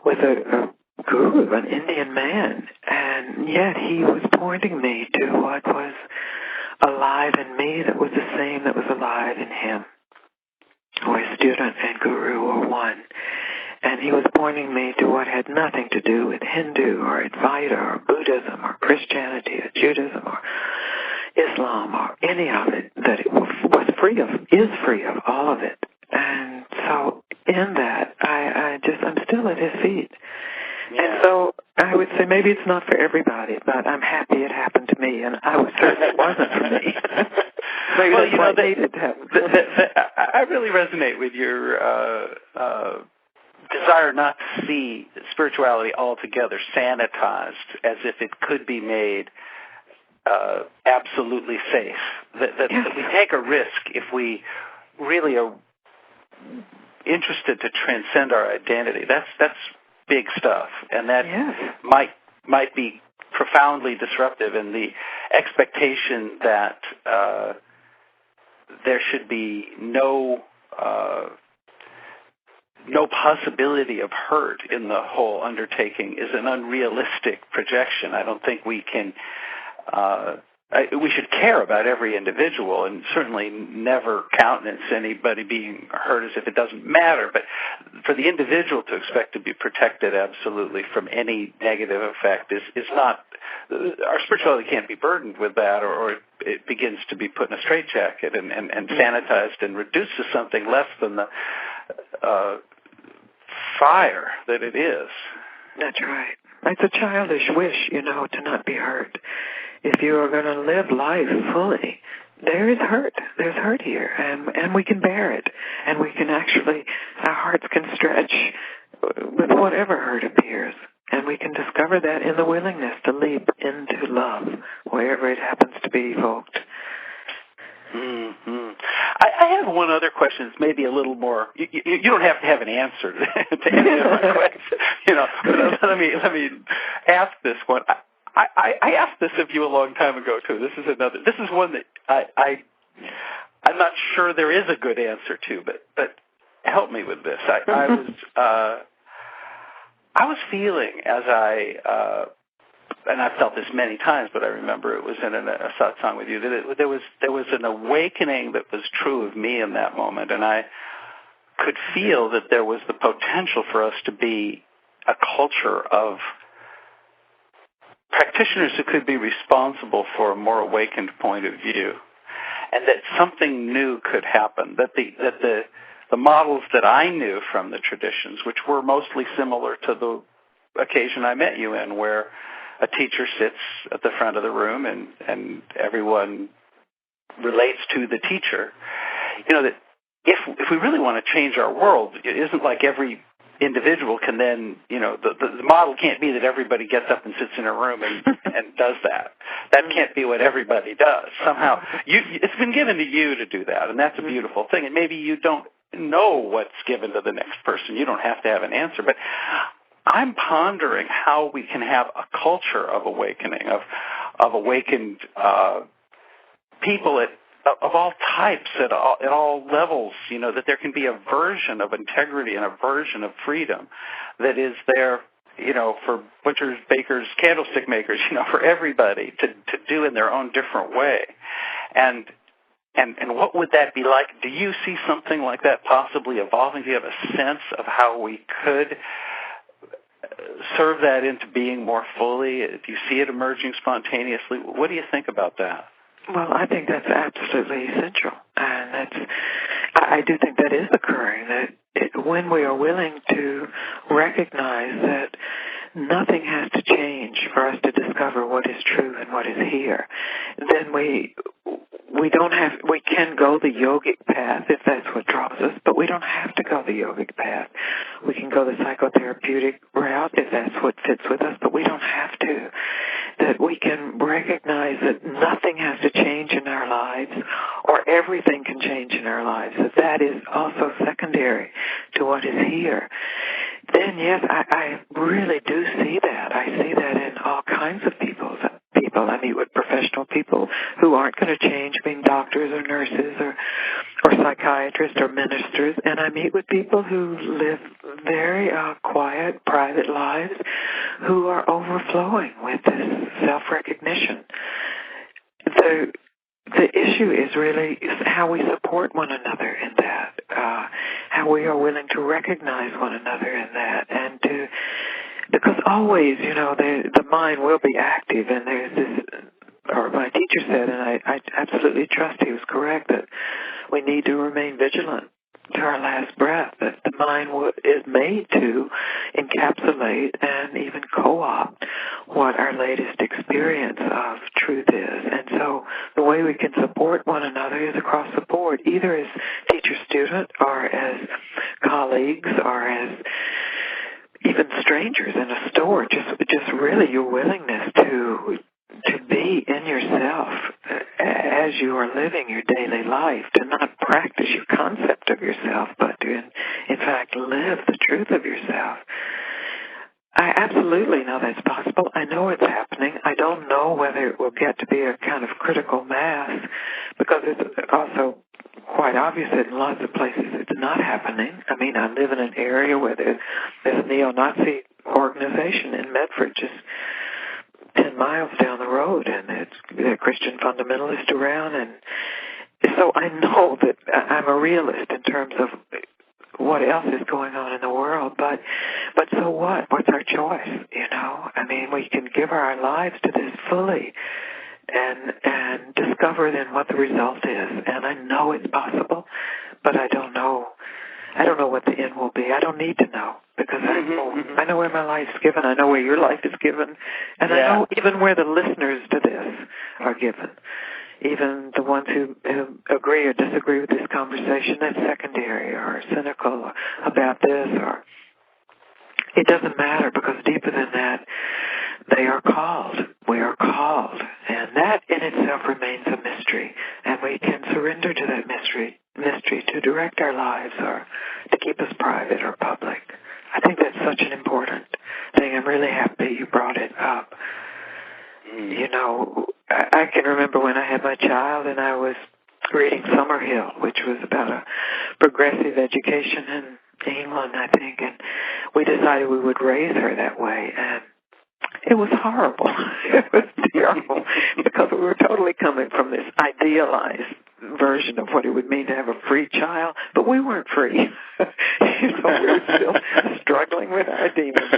with a guru, an Indian man, and yet he was pointing me to what was alive in me that was the same that was alive in him, where student and guru were one. And he was pointing me to what had nothing to do with Hindu or Advaita or Buddhism or Christianity or Judaism or Islam or any of it, that it was free of, is free of all of it. And so in that, I'm still at his feet. Yeah. And so I would say maybe it's not for everybody, but I'm happy it happened to me, and I was certain it wasn't for me. Maybe that's why it needed to happen. I really resonate with your desire not to see spirituality altogether sanitized as if it could be made absolutely safe. That we take a risk if we really are interested to transcend our identity. That's big stuff, and that might be profoundly disruptive. And the expectation that there should be no possibility of hurt in the whole undertaking is an unrealistic projection. I don't think we can. We should care about every individual, and certainly never countenance anybody being hurt as if it doesn't matter. But for the individual to expect to be protected absolutely from any negative effect is not. Our spirituality can't be burdened with that, or it begins to be put in a straitjacket and sanitized and reduced to something less than the fire that it is. That's right. It's a childish wish, to not be hurt. If you are going to live life fully, there is hurt. There's hurt here, and we can bear it. And we can actually, our hearts can stretch with whatever hurt appears. And we can discover that in the willingness to leap into love, wherever it happens to be evoked. Mm-hmm. I have one other question. It's maybe a little more. You don't have to have an answer to any of my questions. But let me ask this one. I asked this of you a long time ago too. This is one that I'm not sure there is a good answer to, but help me with this. I was feeling as and I've felt this many times, but I remember it was in a satsang with you, that there was an awakening that was true of me in that moment, and I could feel that there was the potential for us to be a culture of practitioners who could be responsible for a more awakened point of view, and that something new could happen, that the models that I knew from the traditions, which were mostly similar to the occasion I met you in, where a teacher sits at the front of the room and everyone relates to the teacher, that if we really want to change our world, it isn't like every individual can then, the model can't be that everybody gets up and sits in a room and does that. That can't be what everybody does. Somehow, it's been given to you to do that, and that's a beautiful thing. And maybe you don't know what's given to the next person. You don't have to have an answer. But I'm pondering how we can have a culture of awakening, of awakened people of all types, at all levels, that there can be a version of integrity and a version of freedom that is there, for butchers, bakers, candlestick makers, for everybody to do in their own different way. And what would that be like? Do you see something like that possibly evolving? Do you have a sense of how we could serve that into being more fully? Do you see it emerging spontaneously? What do you think about that? Well, I think that's absolutely essential, and I do think that is occurring, that when we are willing to recognize that nothing has to change for us to discover what is true and what is here, then we can go the yogic path if that's what draws us, but we don't have to go the yogic path. We can go the psychotherapeutic route if that's what fits with us, but we don't have to. That we can recognize that nothing has to change in our lives, or everything can change in our lives, that is also secondary to what is here. Then, yes, I really do see that. I see that in all kinds of people. I meet with professional people who aren't going to change, being doctors or nurses or psychiatrists or ministers, and I meet with people who live very quiet, private lives who are overflowing with this self-recognition. The issue is really how we support one another in that, how we are willing to recognize one another in that, and because always, the mind will be active, and there's this, or my teacher said, and I absolutely trust he was correct, that we need to remain vigilant to our last breath, that the mind is made to encapsulate and even co-opt what our latest experience of truth is. And so the way we can support one another is across the board, either as teacher-student or as colleagues or as even strangers in a store, just really your willingness to be in yourself as you are living your daily life, to not practice your concept of yourself, but to, in fact, live the truth of yourself. I absolutely know that's possible. I know it's happening. I don't know whether it will get to be a kind of critical mass, because it's also quite obvious that in lots of places it's not happening. I mean, I live in an area where there's a neo-Nazi organization in Medford, just 10 miles down the road, and it's Christian fundamentalist around, and so I know that I'm a realist in terms of what else is going on in the world, but so what? What's our choice, I mean, we can give our lives to this fully and discover then what the result is, and I know it's possible, but I don't know what the end will be. I don't need to know, because I know where my life's given. I know where your life is given. And I know even where the listeners to this are given. Even the ones who agree or disagree with this conversation, that's secondary or cynical about this, or it doesn't matter, because deeper than that, they are called. We are called. And that in itself remains a mystery. And we can surrender to that mystery to direct our lives or to keep us private or public. I think that's such an important thing. I'm really happy you brought it up. I can remember when I had my child and I was reading Summerhill, which was about a progressive education in England, I think, and we decided we would raise her that way, and it was horrible. It was terrible, because we were totally coming from this idealized version of what it would mean to have a free child, but we weren't free. We were still struggling with our demons.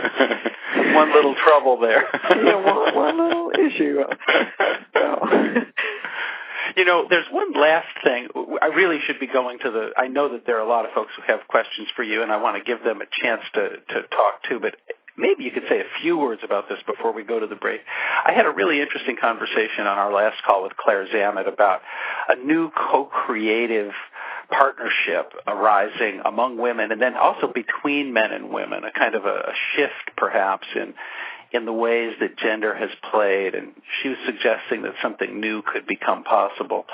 One little trouble there. One little issue. There's one last thing. I really should be going to I know that there are a lot of folks who have questions for you, and I want to give them a chance to talk too, but maybe you could say a few words about this before we go to the break. I had a really interesting conversation on our last call with Claire Zammit about a new co-creative partnership arising among women and then also between men and women, a kind of a shift perhaps in the ways that gender has played, and she was suggesting that something new could become possible.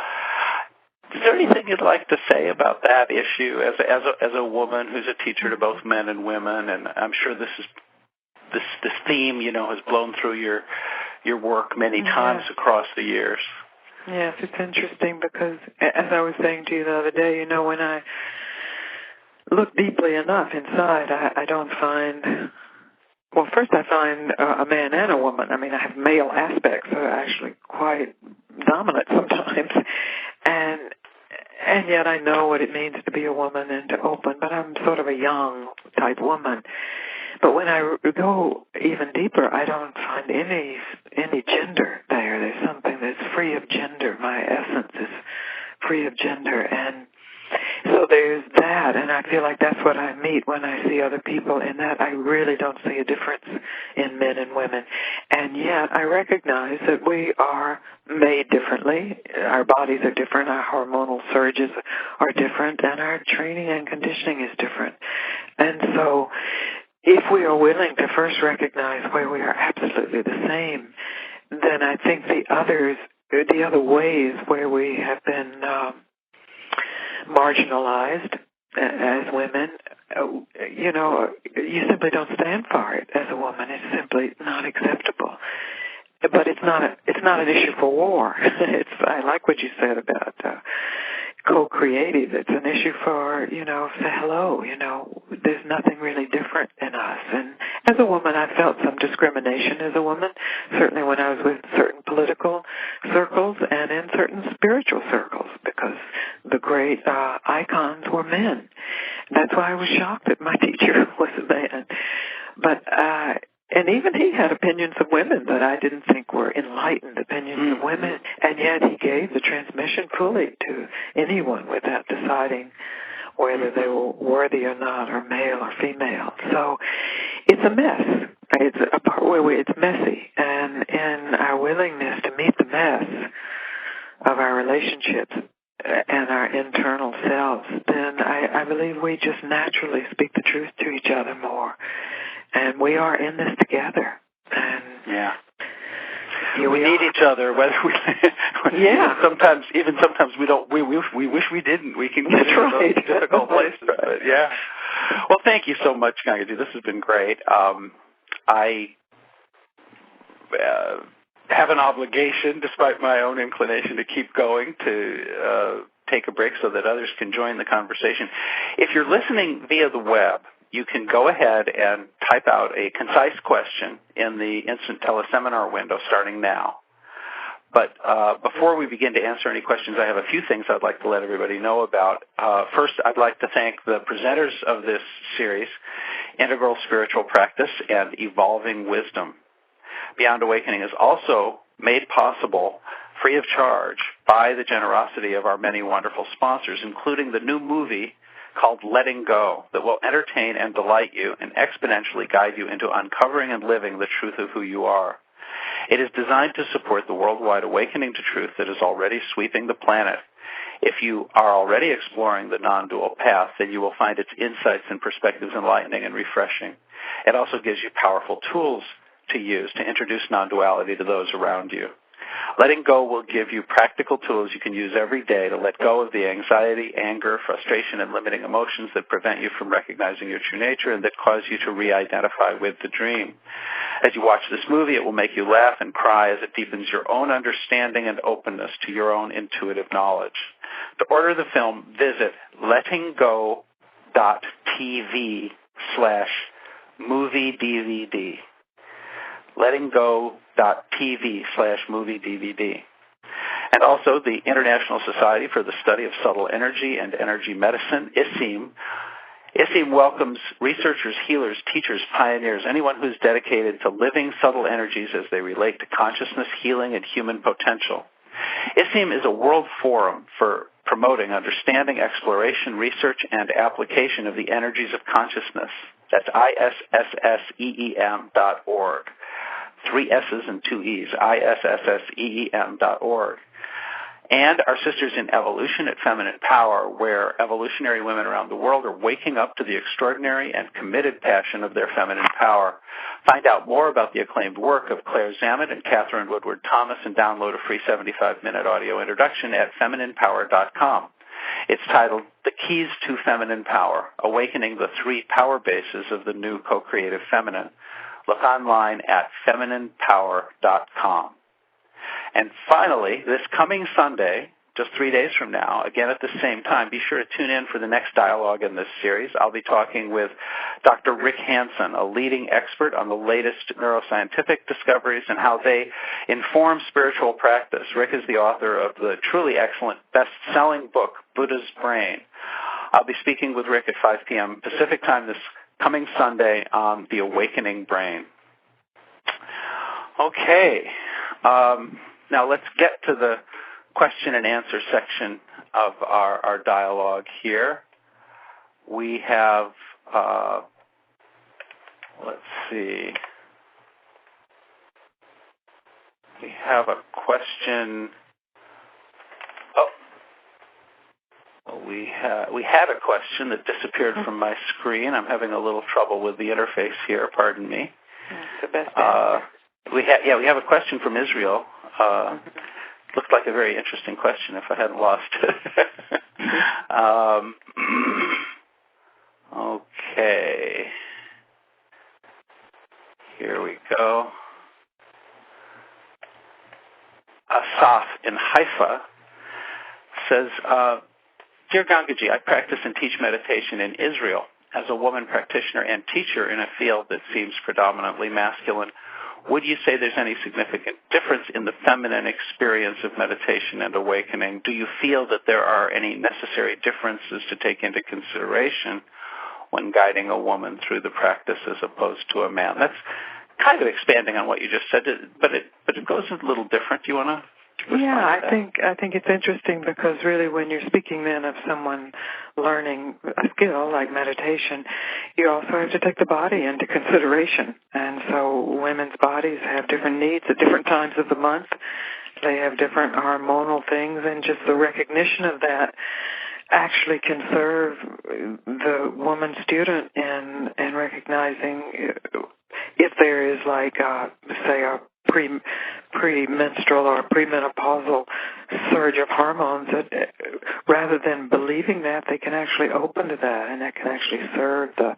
Is there anything you'd like to say about that issue as a woman who's a teacher to both men and women? And I'm sure this theme, has blown through your work many times across the years. Yes, it's interesting because, as I was saying to you the other day, when I look deeply enough inside, I don't find... Well, first I find a man and a woman. I mean, I have male aspects that are actually quite dominant sometimes. And yet I know what it means to be a woman and to open, but I'm sort of a young type woman. But when I go even deeper, I don't find any gender there. There's something that's free of gender. My essence is free of gender. And so there's that, and I feel like that's what I meet when I see other people, in that I really don't see a difference in men and women. And yet I recognize that we are made differently. Our bodies are different, our hormonal surges are different, and our training and conditioning is different. And so if we are willing to first recognize where we are absolutely the same, then I think the other ways where we have been marginalized as women, you simply don't stand for it as a woman. It's simply not acceptable. But it's not an issue for war. I like what you said about co-creative. It's an issue for, say hello. There's nothing really different in us. And as a woman, I felt some discrimination as a woman, certainly when I was with certain political circles and in certain spiritual circles, because the great icons were men. And that's why I was shocked that my teacher was a man. But and even he had opinions of women that I didn't think were enlightened opinions of women, and yet he gave the transmission fully to anyone without deciding whether they were worthy or not, or male or female. So it's a mess. It's a part where it's messy, and in our willingness to meet the mess of our relationships and our internal selves, then I believe we just naturally speak the truth to each other more. And we are in this together. And we need each other, whether we sometimes we don't. We wish we didn't. We can get into those difficult places. But well, thank you so much, Gangaji. This has been great. I have an obligation, despite my own inclination, to keep going, to take a break so that others can join the conversation. If you're listening via the web, you can go ahead and type out a concise question in the instant teleseminar window starting now. But before we begin to answer any questions, I have a few things I'd like to let everybody know about. First, I'd like to thank the presenters of this series, Integral Spiritual Practice and Evolving Wisdom. Beyond Awakening is also made possible free of charge by the generosity of our many wonderful sponsors, including the new movie called Letting Go, that will entertain and delight you and exponentially guide you into uncovering and living the truth of who you are. It is designed to support the worldwide awakening to truth that is already sweeping the planet. If you are already exploring the non-dual path, then you will find its insights and perspectives enlightening and refreshing. It also gives you powerful tools to use to introduce non-duality to those around you. Letting Go will give you practical tools you can use every day to let go of the anxiety, anger, frustration, and limiting emotions that prevent you from recognizing your true nature and that cause you to re-identify with the dream. As you watch this movie, it will make you laugh and cry as it deepens your own understanding and openness to your own intuitive knowledge. To order the film, visit lettinggo.tv/movie-DVD. lettinggo.tv/movie-DVD. And also the International Society for the Study of Subtle Energy and Energy Medicine, ISEEM. ISEEM welcomes researchers, healers, teachers, pioneers, anyone who's dedicated to living subtle energies as they relate to consciousness, healing, and human potential. ISEEM is a world forum for promoting understanding, exploration, research, and application of the energies of consciousness. That's ISSSEEM.org. 3 S's and 2 E's, ISSSEEM.org. And our sisters in evolution at Feminine Power, where evolutionary women around the world are waking up to the extraordinary and committed passion of their feminine power. Find out more about the acclaimed work of Claire Zammit and Catherine Woodward Thomas and download a free 75-minute audio introduction at femininepower.com. It's titled The Keys to Feminine Power, Awakening the 3 Power Bases of the New Co-Creative Feminine. Look online at femininepower.com. And finally, this coming Sunday, just 3 days from now, again at the same time, be sure to tune in for the next dialogue in this series. I'll be talking with Dr. Rick Hansen, a leading expert on the latest neuroscientific discoveries and how they inform spiritual practice. Rick is the author of the truly excellent best-selling book, Buddha's Brain. I'll be speaking with Rick at 5 p.m. Pacific time this coming Sunday on The Awakening Brain. Okay. Now let's get to the question and answer section of our dialogue here. We have, let's see, we have a question. We had a question that disappeared from my screen. I'm having a little trouble with the interface here. Pardon me. That's the best answer. We have a question from Israel. Looked like a very interesting question if I hadn't lost it. Okay. Here we go. Asaf in Haifa says, Dear Gangaji, I practice and teach meditation in Israel. As a woman practitioner and teacher in a field that seems predominantly masculine, would you say there's any significant difference in the feminine experience of meditation and awakening? Do you feel that there are any necessary differences to take into consideration when guiding a woman through the practice as opposed to a man? That's kind of expanding on what you just said, but it goes a little different. Do you want to? Yeah, I think it's interesting because really when you're speaking then of someone learning a skill like meditation, you also have to take the body into consideration. And so women's bodies have different needs at different times of the month. They have different hormonal things, and just the recognition of that actually can serve the woman student in recognizing if there is like, say, a pre-menstrual or premenopausal surge of hormones, that rather than believing that, they can actually open to that, and that can actually serve the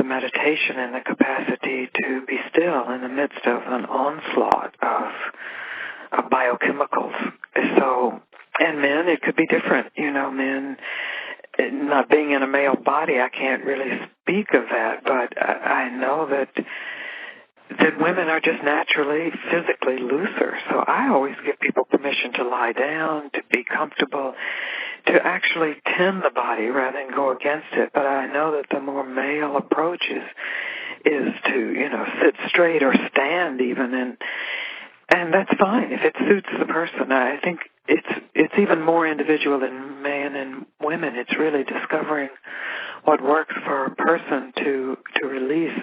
meditation and the capacity to be still in the midst of an onslaught of biochemicals. So, and men, it could be different. You know, men, not being in a male body, I can't really speak of that, but I know that women are just naturally physically looser. So I always give people permission to lie down, to be comfortable, to actually tend the body rather than go against it. But I know that the more male approach is to, sit straight or stand even, and that's fine if it suits the person. I think it's even more individual in men and women. It's really discovering what works for a person to release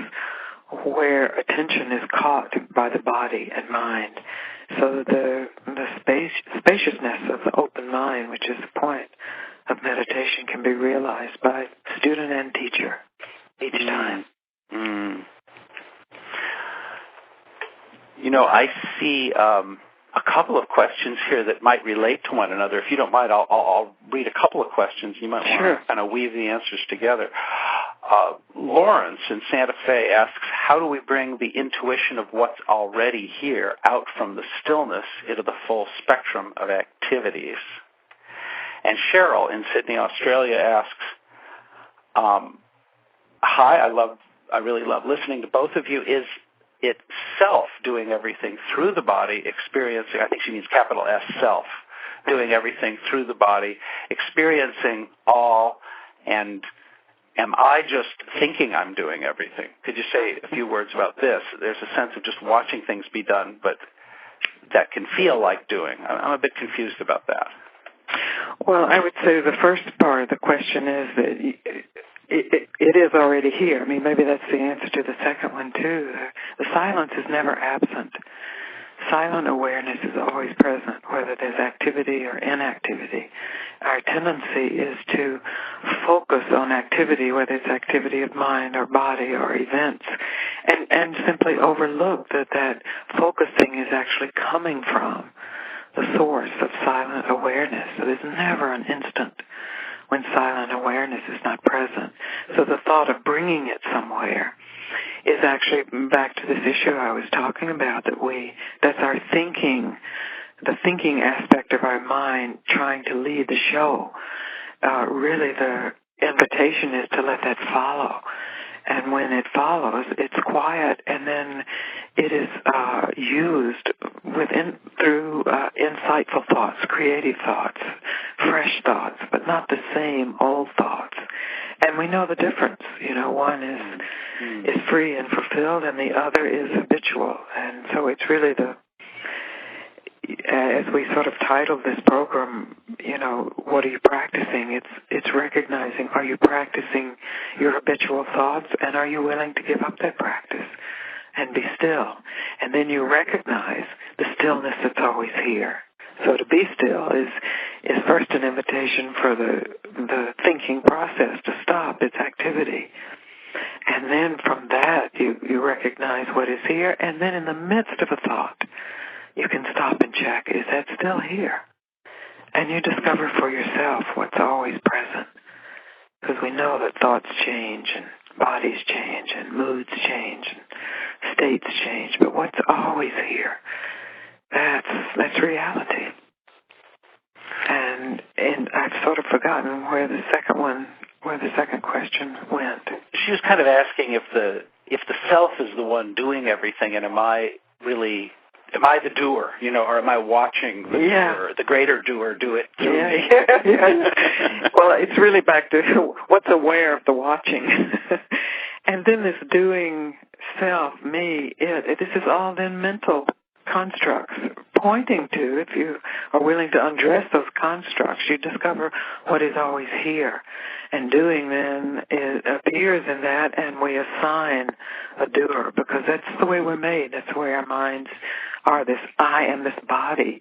where attention is caught by the body and mind, so that the spaciousness of the open mind, which is the point of meditation, can be realized by student and teacher each time. Mm. I see a couple of questions here that might relate to one another. If you don't mind, I'll read a couple of questions. You might want to kind of weave the answers together. Lawrence in Santa Fe asks, how do we bring the intuition of what's already here out from the stillness into the full spectrum of activities? And Cheryl in Sydney, Australia asks, hi, I really love listening to both of you. itself doing everything through the body, experiencing, I think she means capital S, self, doing everything through the body, experiencing all, and am I just thinking I'm doing everything? Could you say a few words about this? There's a sense of just watching things be done, but that can feel like doing. I'm a bit confused about that. Well, I would say the first part of the question is that it is already here. I mean, maybe that's the answer to the second one, too. The silence is never absent. Silent awareness is always present, whether there's activity or inactivity. Our tendency is to focus on activity, whether it's activity of mind or body or events, and simply overlook that focusing is actually coming from the source of silent awareness. So there's never an instant when silent awareness is not present. So the thought of bringing it somewhere is actually back to this issue I was talking about, that's our thinking, the thinking aspect of our mind trying to lead the show. Really the invitation is to let that follow. And when it follows, it's quiet, and then it is used through insightful thoughts, creative thoughts, fresh thoughts, but not the same old thoughts. And we know the difference. You know, one is free and fulfilled, and the other is habitual. And so it's really as we sort of titled this program, you know, what are you practicing? It's recognizing, are you practicing your habitual thoughts, and are you willing to give up that practice and be still? And then you recognize the stillness that's always here. So to be still is first an invitation for the thinking process to stop its activity. And then from that, you recognize what is here, and then in the midst of a thought, you can stop and check, is that still here? And you discover for yourself what's always present. Because we know that thoughts change, and bodies change, and moods change, and states change. But what's always here, that's reality. And I've sort of forgotten where the second question went. She was kind of asking if the self is the one doing everything, and am I the doer, you know, or am I watching the doer, the greater doer, do it through me? Yeah. Well, it's really back to what's aware of the watching. And then this doing self, me, it, this is all then mental constructs pointing to, if you are willing to undress those constructs, you discover what is always here. And doing then appears in that, and we assign a doer, because that's the way we're made. That's the way our minds are. This I am this body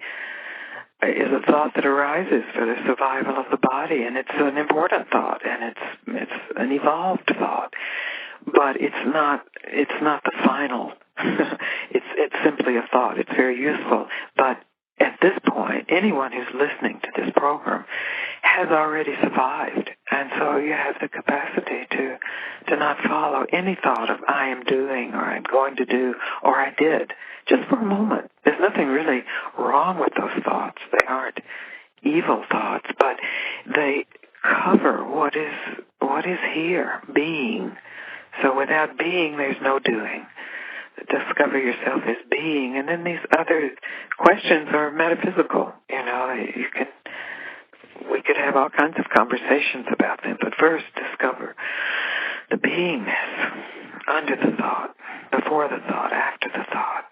is a thought that arises for the survival of the body, and it's an important thought, and it's an evolved thought. But it's not the final. It's simply a thought. It's very useful. But at this point, anyone who's listening to this program has already survived. And so you have the capacity to not follow any thought of I am doing, or I'm going to do, or I did, just for a moment. There's nothing really wrong with those thoughts. They aren't evil thoughts, but they cover what is here, being. So without being, there's no doing. Discover yourself as being. And then these other questions are metaphysical. You know, we could have all kinds of conversations about them, but first discover the beingness under the thought, before the thought, after the thought,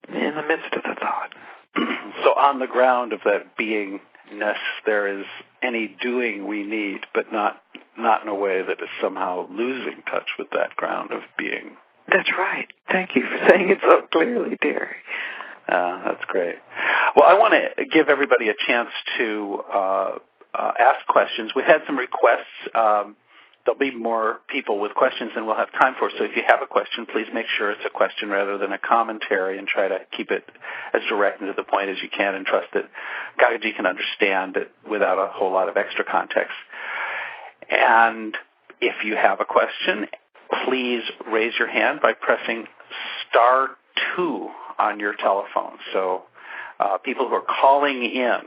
in the midst of the thought. So on the ground of that beingness, there is any doing we need, but not in a way that is somehow losing touch with that ground of being. That's right. Thank you for saying it so clearly, Terry. That's great. Well, I want to give everybody a chance to ask questions. We had some requests. There'll be more people with questions than we'll have time for. So if you have a question, please make sure it's a question rather than a commentary, and try to keep it as direct and to the point as you can, and trust that Gangaji can understand it without a whole lot of extra context. And if you have a question, please raise your hand by pressing *2 on your telephone. So people who are calling in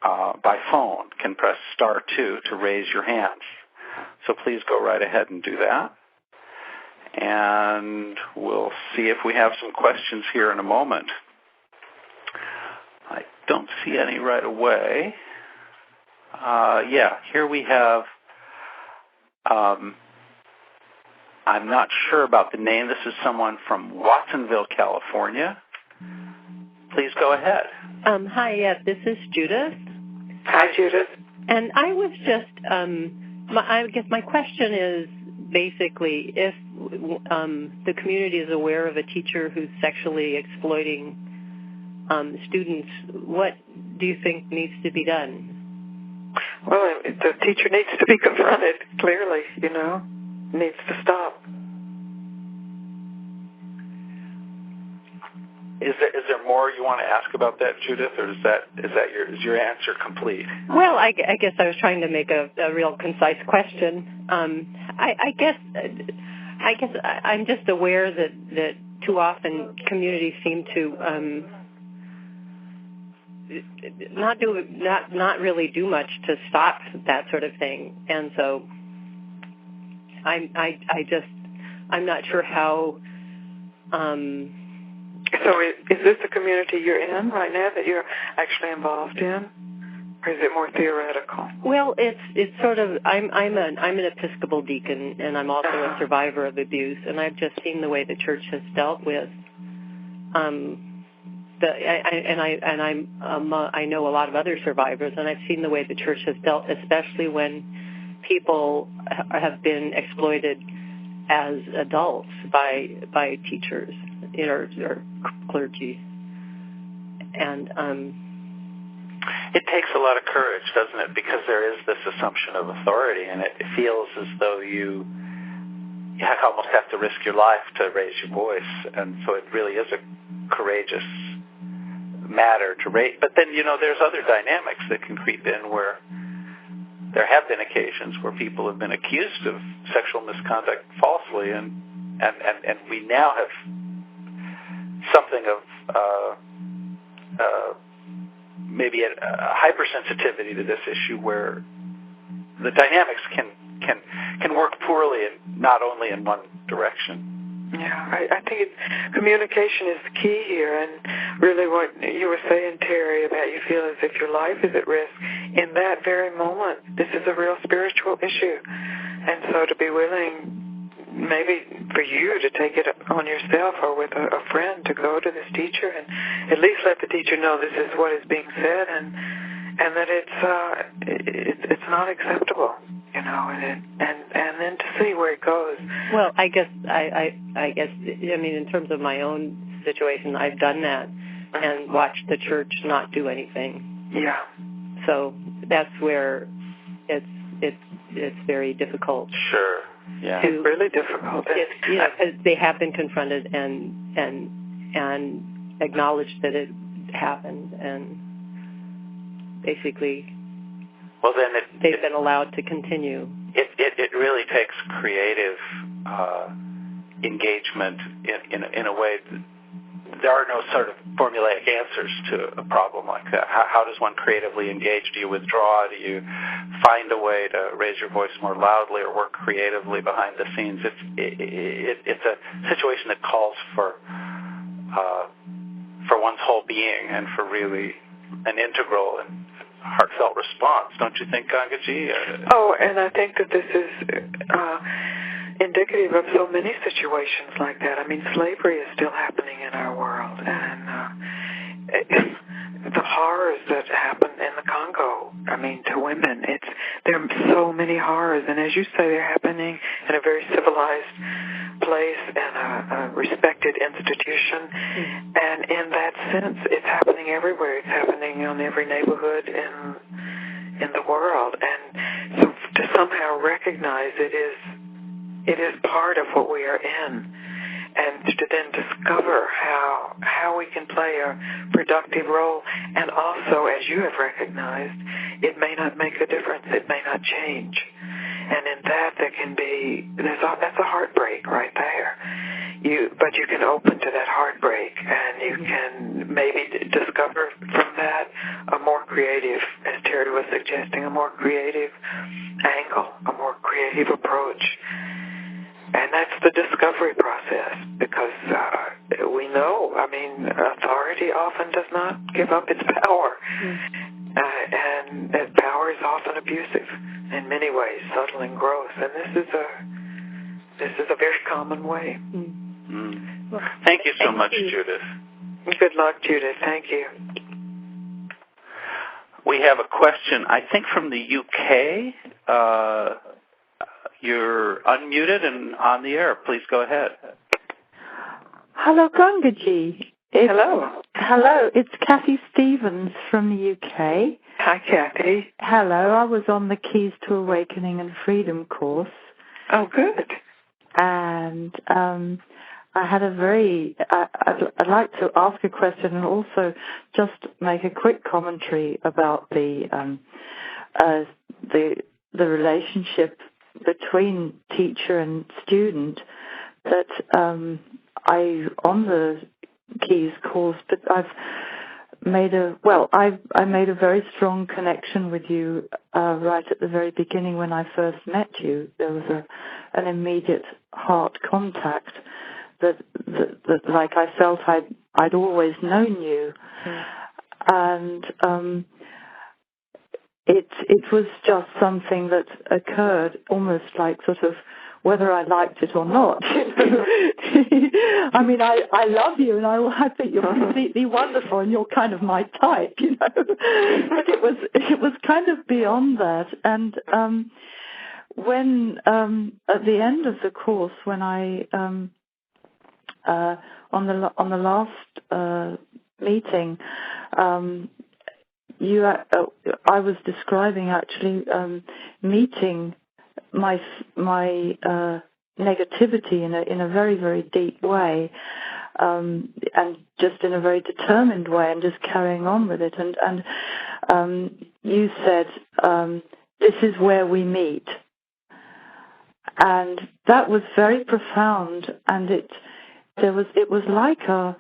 by phone can press *2 to raise your hands. So please go right ahead and do that. And we'll see if we have some questions here in a moment. I don't see any right away. Here we have, I'm not sure about the name. This is someone from Watsonville, California. Please go ahead. Hi, yes, this is Judith. Hi, Judith. And I was just, I guess my question is basically if the community is aware of a teacher who's sexually exploiting students, what do you think needs to be done? Well, the teacher needs to be confronted, clearly, needs to stop. Is there more you want to ask about that, Judith, or is your answer complete? Well, I guess I was trying to make a real concise question. I guess I'm just aware that too often communities seem to not really do much to stop that sort of thing, and so I'm not sure how. So is this the community you're in right now that you're actually involved in, or is it more theoretical? Well, it's sort of I'm an Episcopal deacon, and I'm also a survivor of abuse, and I've just seen the way the church has dealt with. I know a lot of other survivors, and I've seen the way the church has dealt, especially when people have been exploited as adults by teachers or clergy, and it takes a lot of courage, doesn't it? Because there is this assumption of authority, and it feels as though you almost have to risk your life to raise your voice, and so it really is a courageous matter to raise. But then there's other dynamics that can creep in where there have been occasions where people have been accused of sexual misconduct falsely, and we now have something of maybe a hypersensitivity to this issue where the dynamics can work poorly and not only in one direction. Yeah, I think communication is the key here, and really what you were saying, Terry, about you feel as if your life is at risk. In that very moment, this is a real spiritual issue, and so to be willing maybe for you to take it on yourself or with a friend to go to this teacher and at least let the teacher know this is what is being said and that it's not acceptable, and then to see where it goes. Well, I guess in terms of my own situation, I've done that and watched the church not do anything. Yeah. So that's where it's very difficult. Sure. Yeah. It's really difficult. They have been confronted and acknowledged that it happened, and basically, they've been allowed to continue. It really takes creative engagement in a way. There are no sort of formulaic answers to a problem like that. How does one creatively engage? Do you withdraw? Do you find a way to raise your voice more loudly or work creatively behind the scenes? It's a situation that calls for one's whole being and for really an integral and heartfelt response. Don't you think, Gangaji? And I think that this is indicative of so many situations like that. I mean, slavery is still happening in our world, and the horrors that happen in the Congo, to women, there are so many horrors, and as you say, they're happening in a very civilized place and a respected institution, and in that sense, it's happening everywhere. It's happening in every neighborhood in the world, and so to somehow recognize it is part of what we are in, and to then discover how we can play a productive role, and also, as you have recognized, it may not make a difference, it may not change, and in that that's a heartbreak right there. But you can open to that heartbreak, and you can maybe discover from that a more creative, as Terry was suggesting, a more creative angle, a more creative approach. And that's the discovery process, because we know, authority often does not give up its power. And that power is often abusive in many ways, subtle and gross. And this is a very common way. Well, thank you so much, Judith. Good luck, Judith. Thank you. We have a question, I think, from the UK. You're unmuted and on the air. Please go ahead. Hello, Gangaji. Hello. Hello, it's Kathy Stevens from the UK. Hi, Kathy. Hello, I was on the Keys to Awakening and Freedom course. Oh, good. And I had I'd like to ask a question and also just make a quick commentary about the relationship between teacher and student that I on the Keys course, but I made a very strong connection with you right at the very beginning when I first met you. There was an immediate heart contact that like I felt I'd always known you, and it was just something that occurred almost like sort of whether I liked it or not. I mean, I love you, and I think you're completely wonderful, and you're kind of my type, But it was kind of beyond that. And when at the end of the course, when I on the last meeting, I was describing actually meeting my negativity in a very, very deep way, and just in a very determined way, and just carrying on with it. And you said, "This is where we meet," and that was very profound. And it was like a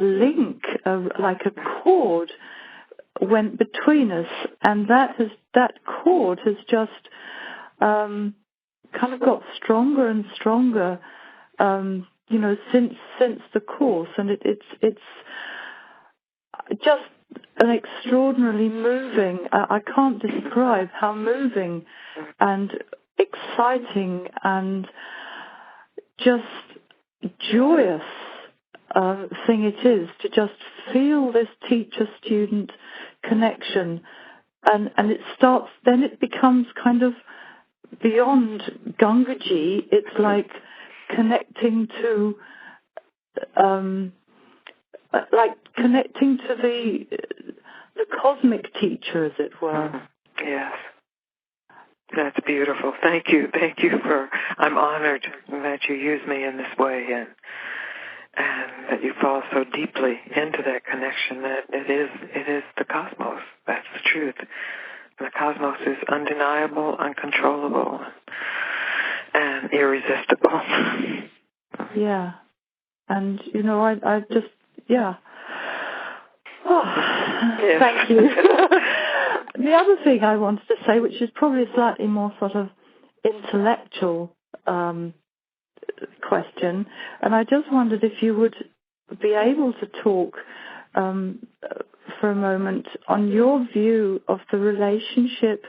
link, like a cord went between us, and that cord has just kind of got stronger and stronger, since the course, and it's just an extraordinarily moving. I can't describe how moving and exciting and just joyous thing it is to just feel this teacher-student connection, and it becomes kind of beyond Gangaji. It's like connecting to the cosmic teacher, as it were. Yes. That's beautiful. Thank you. Thank you I'm honored that you use me in this way, and that you fall so deeply into that connection that it is the cosmos. That's the truth. The cosmos is undeniable, uncontrollable, and irresistible. Yeah. And, I just, yeah. Oh, yes. Thank you. The other thing I wanted to say, which is probably a slightly more sort of intellectual question, and I just wondered if you would be able to talk for a moment on your view of the relationship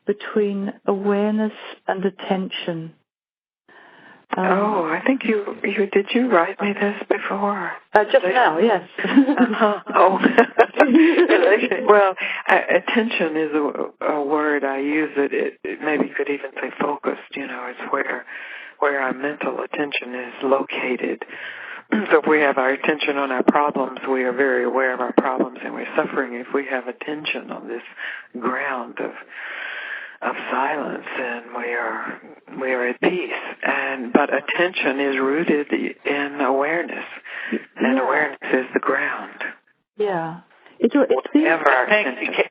between awareness and attention. I think did you write me this before? Just now, yes. Oh. Well, attention is a word I use. It maybe you could even say focused. It's where our mental attention is located. So if we have our attention on our problems, we are very aware of our problems, and we're suffering. If we have attention on this ground of silence, and we are at peace. But attention is rooted in awareness, and awareness is the ground. Yeah. Thank you,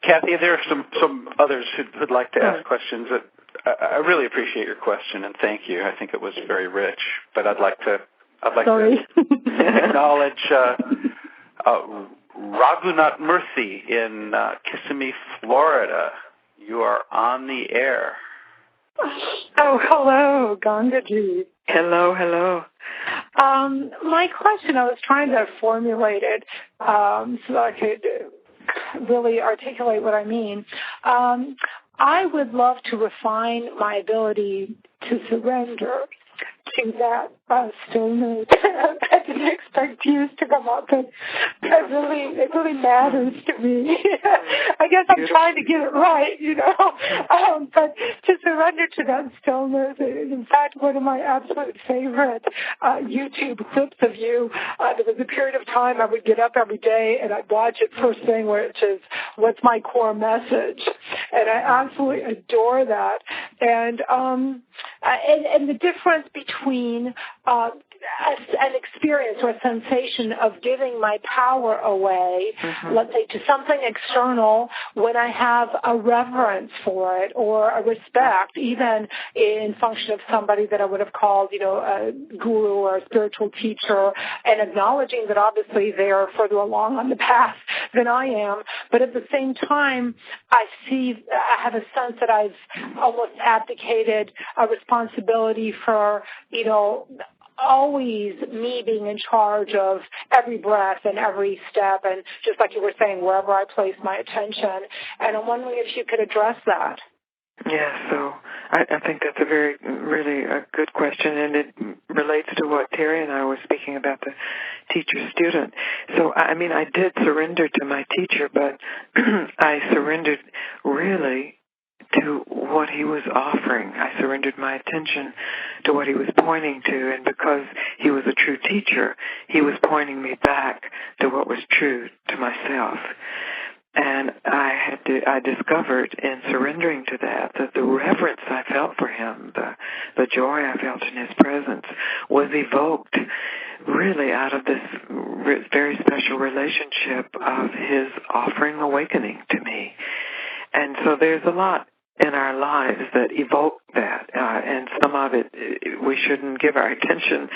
Kathy. There are some others who'd like to ask questions. I really appreciate your question, and thank you. I think it was very rich. But I'd like to acknowledge Raghunath Murthy in Kissimmee, Florida. You are on the air. Oh, hello, Gangaji. Hello, hello. My question, I was trying to formulate it so I could really articulate what I mean. I would love to refine my ability to surrender to that stillness. I didn't expect tears to come up, but it really matters to me. I guess I'm trying to get it right, but to surrender to that stillness. In fact, one of my absolute favorite YouTube clips of you, there was a period of time I would get up every day and I'd watch it first thing, which is, what's my core message? And I absolutely adore that. And the difference between an experience or a sensation of giving my power away, let's say, to something external when I have a reverence for it or a respect, even in function of somebody that I would have called, a guru or a spiritual teacher, and acknowledging that obviously they are further along on the path than I am. But at the same time, I have a sense that I've almost abdicated a responsibility for, always me being in charge of every breath and every step, and just like you were saying, wherever I place my attention. And I'm wondering if you could address that. Yeah, so I think that's really a good question, and it relates to what Terry and I were speaking about, the teacher-student. So, I did surrender to my teacher, but I surrendered really to what he was offering. I surrendered my attention to what he was pointing to, and because he was a true teacher, he was pointing me back to what was true to myself. And I discovered in surrendering to that the reverence I felt for him, the joy I felt in his presence was evoked really out of this very special relationship of his offering awakening to me. And so there's a lot in our lives that evoke that, and some of it we shouldn't give our attention,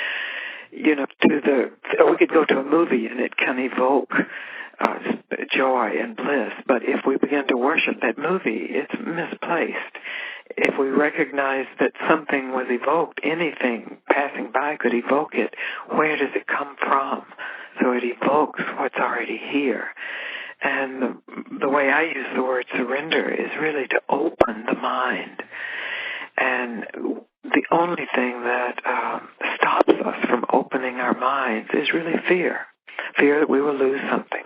we could go to a movie and it can evoke joy and bliss, but if we begin to worship that movie, it's misplaced. If we recognize that something was evoked, anything passing by could evoke it, where does it come from? So it evokes what's already here. And the way I use the word surrender is really to open the mind. And the only thing that stops us from opening our minds is really fear. Fear that we will lose something.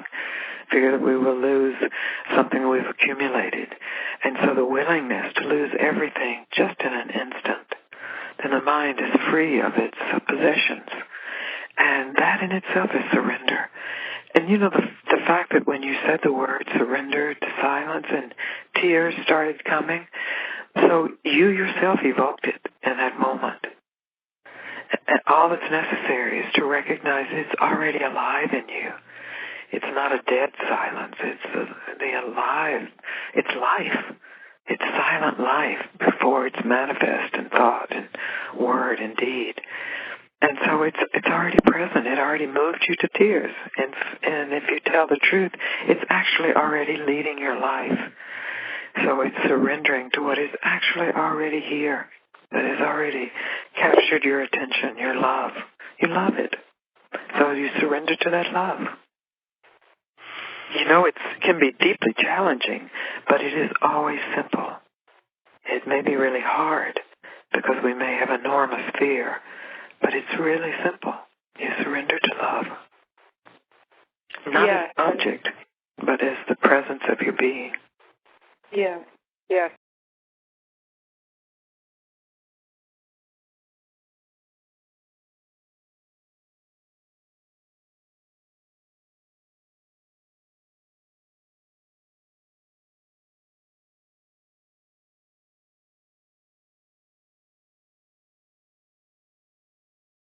Fear that we will lose something we've accumulated. And so the willingness to lose everything just in an instant, then the mind is free of its possessions. And that in itself is surrender. And the fact that when you said the word surrender to silence and tears started coming, so you yourself evoked it in that moment. And all that's necessary is to recognize it's already alive in you. It's not a dead silence. It's the alive. It's life. It's silent life before it's manifest in thought and word and deed. And so it's already present. It already moved you to tears. And if you tell the truth, it's actually already leading your life. So it's surrendering to what is actually already here, that has already captured your attention, your love. You love it. So you surrender to that love. It can be deeply challenging, but it is always simple. It may be really hard because we may have enormous fear, but it's really simple. You surrender to love. Not as an object, but as the presence of your being. Yeah. Yes,